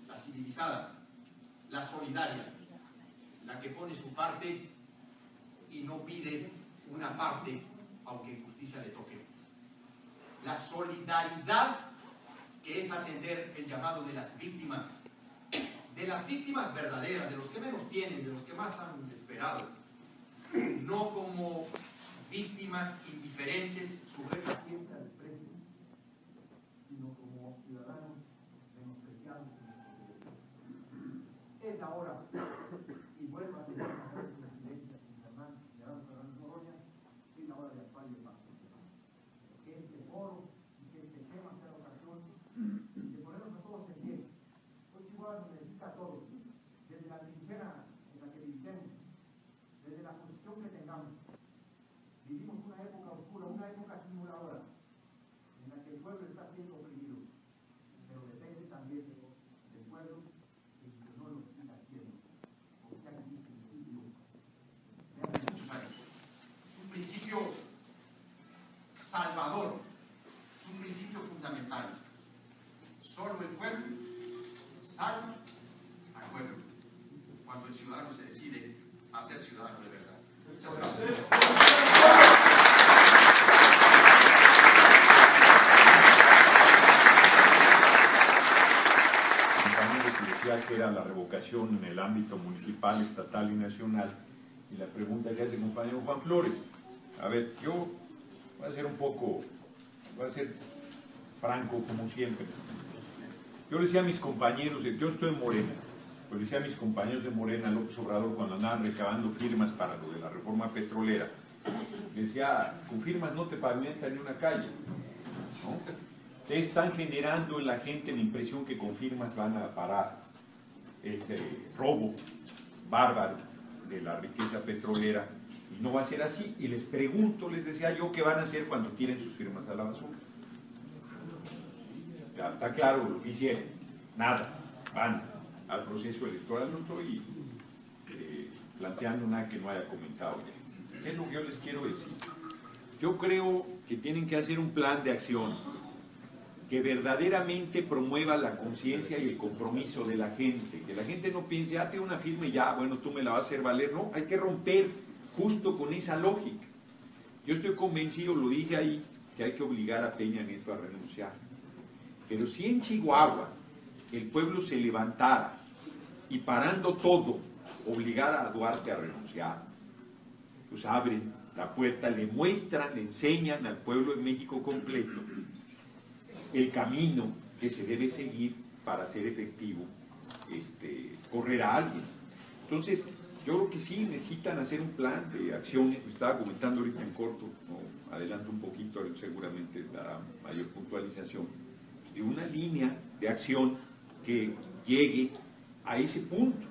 la civilizada, la solidaria, la que pone su parte y no pide una parte aunque injusticia le toque. La solidaridad, que es atender el llamado de las víctimas verdaderas, de los que menos tienen, de los que más han esperado, no como víctimas indiferentes sujetas siempre al desprecio, sino como ciudadanos menospreciados. Es la hora, y vuelvo a decir una vez en la presidencia sin Fernando Noroña, es la hora de actuar y de paso. Que este foro y que este tema sea la ocasión de ponernos a todos en pie. Hoy Chihuahua nos necesita a todos, desde la trinchera en la que vivimos, desde la posición que tengamos. Vivimos una época oscura, una época simuladora, en la que el pueblo está siendo oprimido, pero depende también del pueblo que no lo siga haciendo, porque aquí el principio de hace muchos años. Es un principio salvador, es un principio fundamental. Solo el pueblo salva al pueblo, cuando el ciudadano se decide a ser ciudadano de verdad. Muchas gracias. Que era la revocación en el ámbito municipal, estatal y nacional, y la pregunta que hace el compañero Juan Flores. A ver, yo voy a ser franco como siempre. Yo le decía a mis compañeros, yo estoy en Morena, pero le decía a mis compañeros de Morena, López Obrador, cuando andaban recabando firmas para lo de la reforma petrolera, le decía, con firmas no te pavimentan ni una calle, ¿no? Te están generando en la gente la impresión que con firmas van a parar ese robo bárbaro de la riqueza petrolera, y no va a ser así. Y les pregunto, les decía yo, ¿qué van a hacer cuando tiren sus firmas a la basura? Ya está claro lo que hicieron, nada, van al proceso electoral. No estoy planteando nada que no haya comentado ya. ¿Qué es lo que yo les quiero decir? Yo creo que tienen que hacer un plan de acción que verdaderamente promueva la conciencia y el compromiso de la gente, que la gente no piense, tengo una firma y ya, bueno, tú me la vas a hacer valer. No, hay que romper justo con esa lógica. Yo estoy convencido, lo dije ahí, que hay que obligar a Peña Nieto a renunciar. Pero si en Chihuahua el pueblo se levantara y parando todo, obligara a Duarte a renunciar, pues abren la puerta, le muestran, le enseñan al pueblo de México completo el camino que se debe seguir para ser efectivo correr a alguien. Entonces, yo creo que sí necesitan hacer un plan de acciones. Me estaba comentando ahorita en corto, ¿no? Adelanto un poquito, seguramente dará mayor puntualización, de una línea de acción que llegue a ese punto.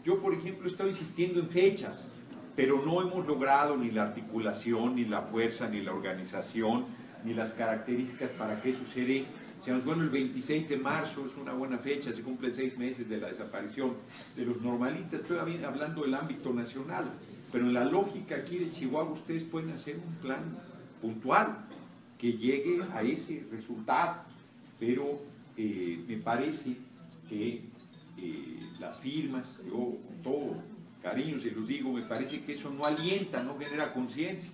Yo, por ejemplo, he estado insistiendo en fechas. pero no hemos logrado ni la articulación, ni la fuerza, ni la organización, ni las características para que eso se dé. Bueno, el 26 de marzo es una buena fecha, se cumplen 6 meses de la desaparición de los normalistas. Estoy hablando del ámbito nacional, pero en la lógica aquí de Chihuahua ustedes pueden hacer un plan puntual que llegue a ese resultado, pero me parece que las firmas, yo con todo cariño se los digo, me parece que eso no alienta, no genera conciencia.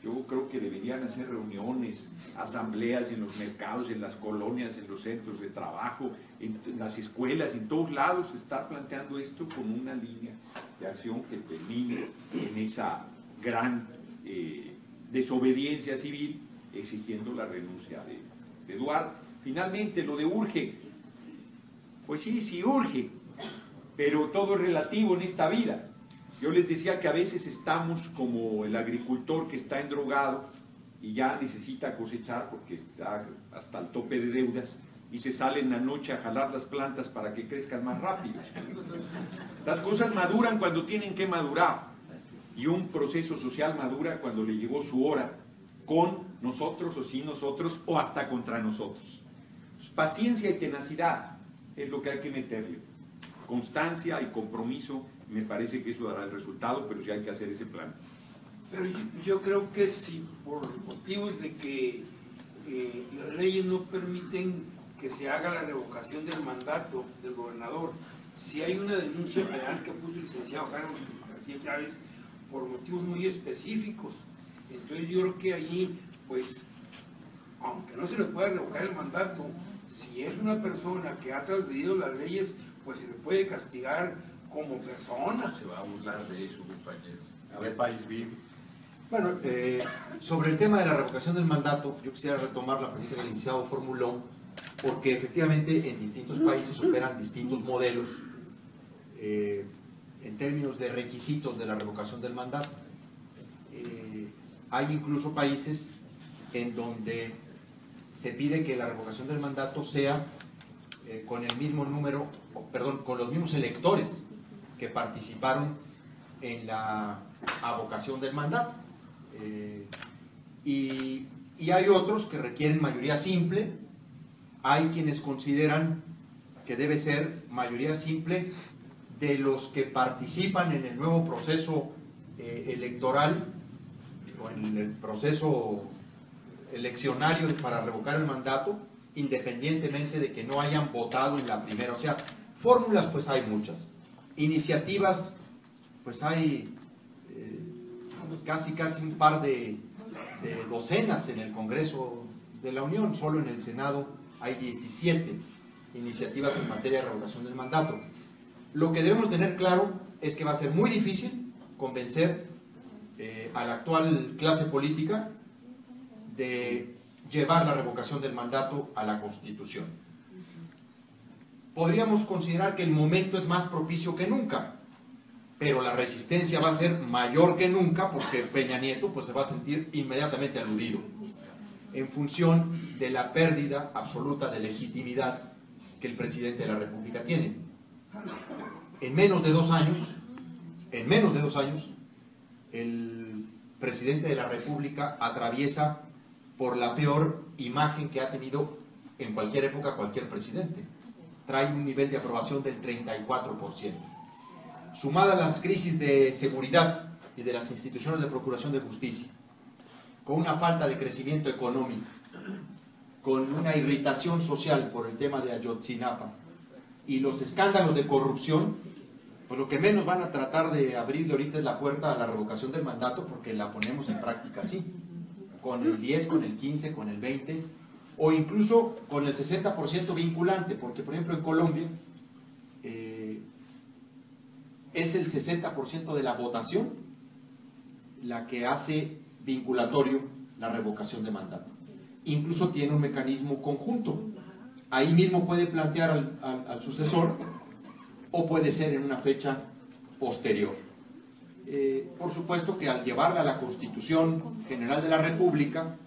Yo creo que deberían hacer reuniones, asambleas en los mercados, en las colonias, en los centros de trabajo, en las escuelas, en todos lados, estar planteando esto con una línea de acción que termine en esa gran desobediencia civil, exigiendo la renuncia de Duarte. Finalmente, lo de urge, pues sí urge, pero todo es relativo en esta vida. Yo les decía que a veces estamos como el agricultor que está endrogado y ya necesita cosechar porque está hasta el tope de deudas y se sale en la noche a jalar las plantas para que crezcan más rápido. Las cosas maduran cuando tienen que madurar y un proceso social madura cuando le llegó su hora, con nosotros o sin nosotros o hasta contra nosotros. Pues, paciencia y tenacidad es lo que hay que meterle. Constancia y compromiso, me parece que eso dará el resultado, pero sí hay que hacer ese plan. Pero yo creo que si por motivos de que las leyes no permiten que se haga la revocación del mandato del gobernador, si hay una denuncia penal que puso el licenciado Carlos García Chávez por motivos muy específicos, entonces yo creo que ahí, pues, aunque no se le pueda revocar el mandato, si es una persona que ha transgredido las leyes, pues se le puede castigar como persona. Se va a burlar de eso, compañero. A ver, país vivo. Bueno, sobre el tema de la revocación del mandato, yo quisiera retomar la pregunta que el licenciado formuló, porque efectivamente en distintos países operan distintos modelos en términos de requisitos de la revocación del mandato. Hay incluso países en donde se pide que la revocación del mandato sea con el mismo número, perdón, con los mismos electores que participaron en la avocación del mandato. Y hay otros que requieren mayoría simple. Hay quienes consideran que debe ser mayoría simple de los que participan en el nuevo proceso electoral o en el proceso eleccionario para revocar el mandato, independientemente de que no hayan votado en la primera. O sea, fórmulas pues hay muchas, iniciativas pues hay casi un par de docenas en el Congreso de la Unión. Solo en el Senado hay 17 iniciativas en materia de revocación del mandato. Lo que debemos tener claro es que va a ser muy difícil convencer a la actual clase política de llevar la revocación del mandato a la Constitución. Podríamos considerar que el momento es más propicio que nunca, pero la resistencia va a ser mayor que nunca porque Peña Nieto pues, se va a sentir inmediatamente aludido en función de la pérdida absoluta de legitimidad que el presidente de la República tiene. En menos de 2 años, el presidente de la República atraviesa por la peor imagen que ha tenido en cualquier época cualquier presidente. Trae un nivel de aprobación del 34%. Sumada a las crisis de seguridad y de las instituciones de procuración de justicia, con una falta de crecimiento económico, con una irritación social por el tema de Ayotzinapa y los escándalos de corrupción, pues lo que menos van a tratar de abrirle ahorita es la puerta a la revocación del mandato, porque la ponemos en práctica así, con el 10, con el 15, con el 20, o incluso con el 60% vinculante, porque por ejemplo en Colombia es el 60% de la votación la que hace vinculatorio la revocación de mandato. Incluso tiene un mecanismo conjunto. Ahí mismo puede plantear al sucesor o puede ser en una fecha posterior. Por supuesto que al llevarla a la Constitución General de la República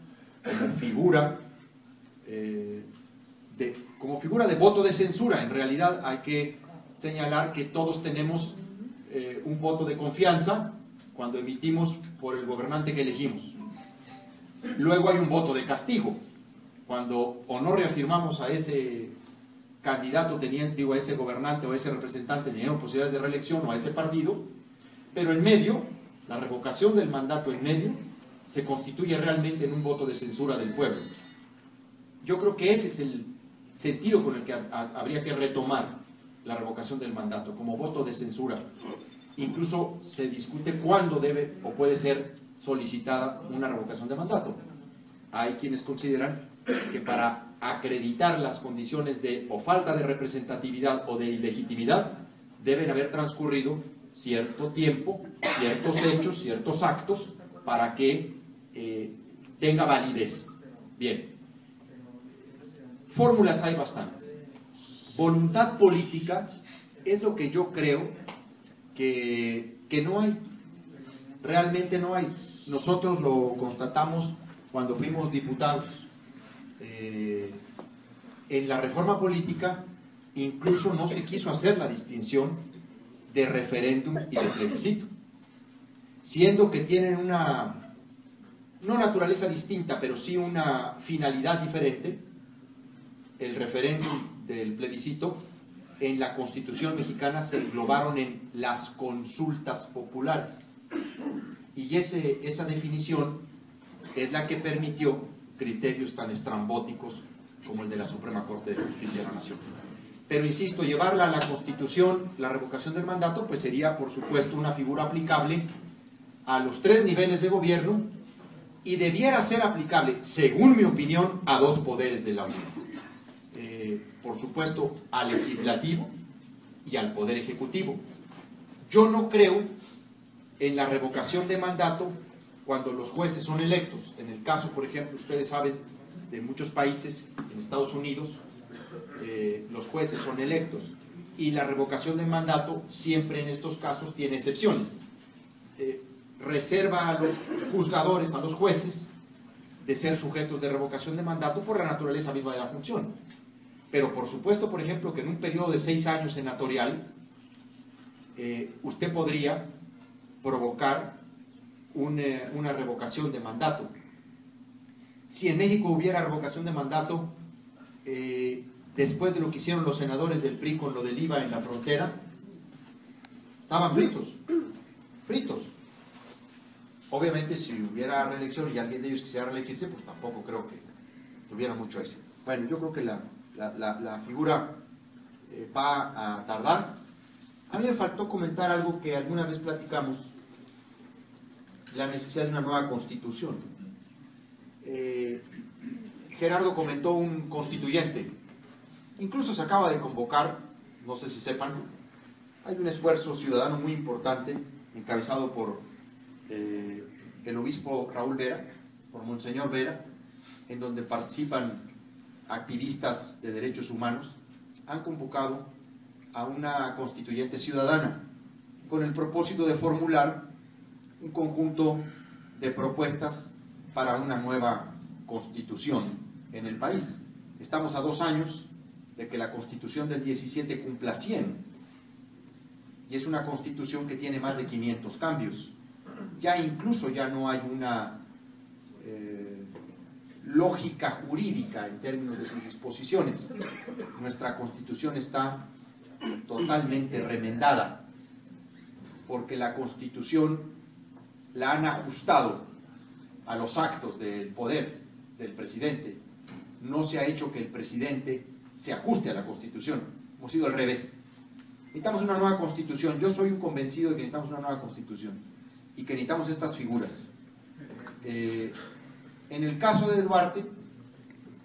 como figura de voto de censura, en realidad hay que señalar que todos tenemos un voto de confianza cuando emitimos por el gobernante que elegimos. Luego hay un voto de castigo, cuando o no reafirmamos a ese candidato, a ese gobernante o a ese representante teniendo posibilidades de reelección o a ese partido, pero en medio, la revocación del mandato en medio, se constituye realmente en un voto de censura del pueblo. Yo creo que ese es el sentido con el que habría que retomar la revocación del mandato, como voto de censura. Incluso se discute cuándo debe o puede ser solicitada una revocación de mandato. Hay quienes consideran que para acreditar las condiciones de o falta de representatividad o de ilegitimidad deben haber transcurrido cierto tiempo, ciertos hechos, ciertos actos para que tenga validez. Bien, fórmulas hay bastantes. Voluntad política es lo que yo creo que no hay, realmente no hay. Nosotros lo constatamos cuando fuimos diputados. En la reforma política incluso no se quiso hacer la distinción de referéndum y de plebiscito, siendo que tienen una, no naturaleza distinta, pero sí una finalidad diferente. El referéndum del plebiscito en la Constitución mexicana se englobaron en las consultas populares, y esa definición es la que permitió criterios tan estrambóticos como el de la Suprema Corte de Justicia de la Nación. Pero insisto, llevarla a la Constitución, la revocación del mandato, pues sería por supuesto una figura aplicable a los 3 niveles de gobierno y debiera ser aplicable, según mi opinión, a 2 poderes de la Unión. Por supuesto, al legislativo y al poder ejecutivo. Yo no creo en la revocación de mandato cuando los jueces son electos. En el caso, por ejemplo, ustedes saben, de muchos países, en Estados Unidos, los jueces son electos, y la revocación de mandato siempre en estos casos tiene excepciones. Reserva a los juzgadores, a los jueces, de ser sujetos de revocación de mandato por la naturaleza misma de la función. Pero por supuesto, por ejemplo, que en un periodo de 6 años senatorial, usted podría provocar una revocación de mandato. Si en México hubiera revocación de mandato, después de lo que hicieron los senadores del PRI con lo del IVA en la frontera, estaban fritos. Obviamente, si hubiera reelección y alguien de ellos quisiera reelegirse, pues tampoco creo que tuviera mucho éxito. Bueno, yo creo que la figura va a tardar. A mí me faltó comentar algo que alguna vez platicamos, la necesidad de una nueva constitución. Gerardo comentó un constituyente, incluso se acaba de convocar, no sé si sepan, hay un esfuerzo ciudadano muy importante, encabezado por el obispo Raúl Vera, por Monseñor Vera, en donde participan activistas de derechos humanos. Han convocado a una constituyente ciudadana con el propósito de formular un conjunto de propuestas para una nueva constitución en el país. Estamos a 2 años de que la Constitución del 17 cumpla 100, y es una constitución que tiene más de 500 cambios. Ya incluso ya no hay una lógica jurídica en términos de sus disposiciones. Nuestra Constitución está totalmente remendada, porque la Constitución la han ajustado a los actos del poder del presidente. No se ha hecho que el presidente se ajuste a la Constitución. Hemos ido al revés. Necesitamos una nueva Constitución. Yo soy un convencido de que necesitamos una nueva Constitución y que necesitamos estas figuras. En el caso de Duarte,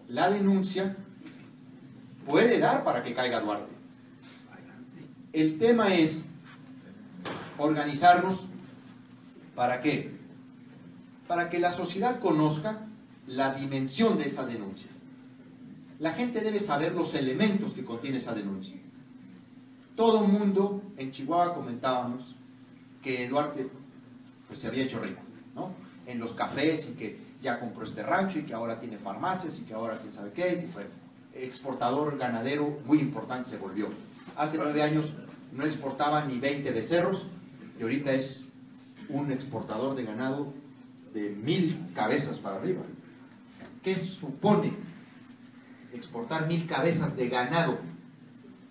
la denuncia puede dar para que caiga Duarte. El tema es organizarnos. ¿Para qué? Para que la sociedad conozca la dimensión de esa denuncia. La gente debe saber los elementos que contiene esa denuncia. Todo el mundo, en Chihuahua comentábamos que Duarte pues se había hecho rico, ¿no? En los cafés, y que ya compró este rancho, y que ahora tiene farmacias, y que ahora quién sabe qué, y que fue exportador ganadero muy importante se volvió. Hace 9 años no exportaba ni 20 becerros, y ahorita es un exportador de ganado de 1000 cabezas para arriba. ¿Qué supone exportar 1000 cabezas de ganado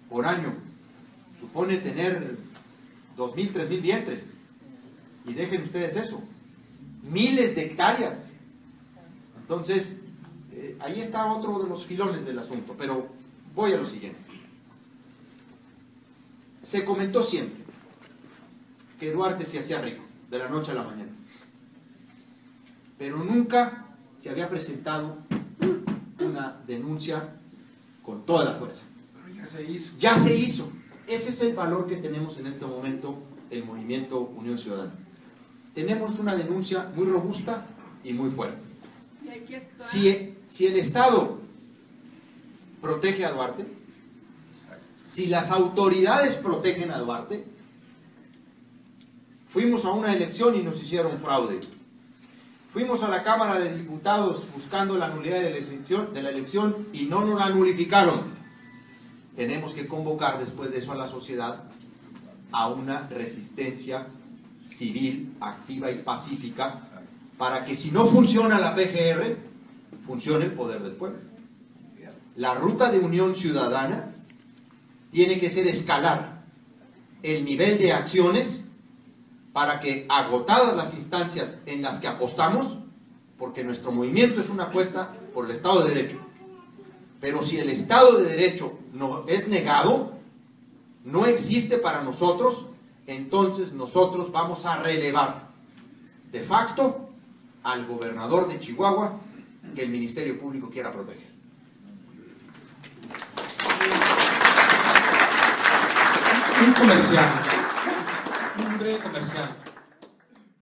por año? Supone tener 2000, 3000 vientres. Y dejen ustedes eso, miles de hectáreas. Entonces, ahí está otro de los filones del asunto, pero voy a lo siguiente. Se comentó siempre que Duarte se hacía rico de la noche a la mañana, pero nunca se había presentado una denuncia con toda la fuerza. Pero ya se hizo. Ya se hizo. Ese es el valor que tenemos en este momento el movimiento Unión Ciudadana. Tenemos una denuncia muy robusta y muy fuerte. Y hay que actuar. Si el Estado protege a Duarte, si las autoridades protegen a Duarte, fuimos a una elección y nos hicieron fraude. Fuimos a la Cámara de Diputados buscando la nulidad de la elección y no nos la nulificaron. Tenemos que convocar después de eso a la sociedad a una resistencia civil, activa y pacífica, para que si no funciona la PGR, funcione el poder del pueblo. La ruta de Unión Ciudadana tiene que ser escalar el nivel de acciones para que, agotadas las instancias en las que apostamos, porque nuestro movimiento es una apuesta por el Estado de Derecho, pero si el Estado de Derecho no es negado, no existe para nosotros, entonces nosotros vamos a relevar de facto al gobernador de Chihuahua que el Ministerio Público quiera proteger. Un comercial, un breve comercial.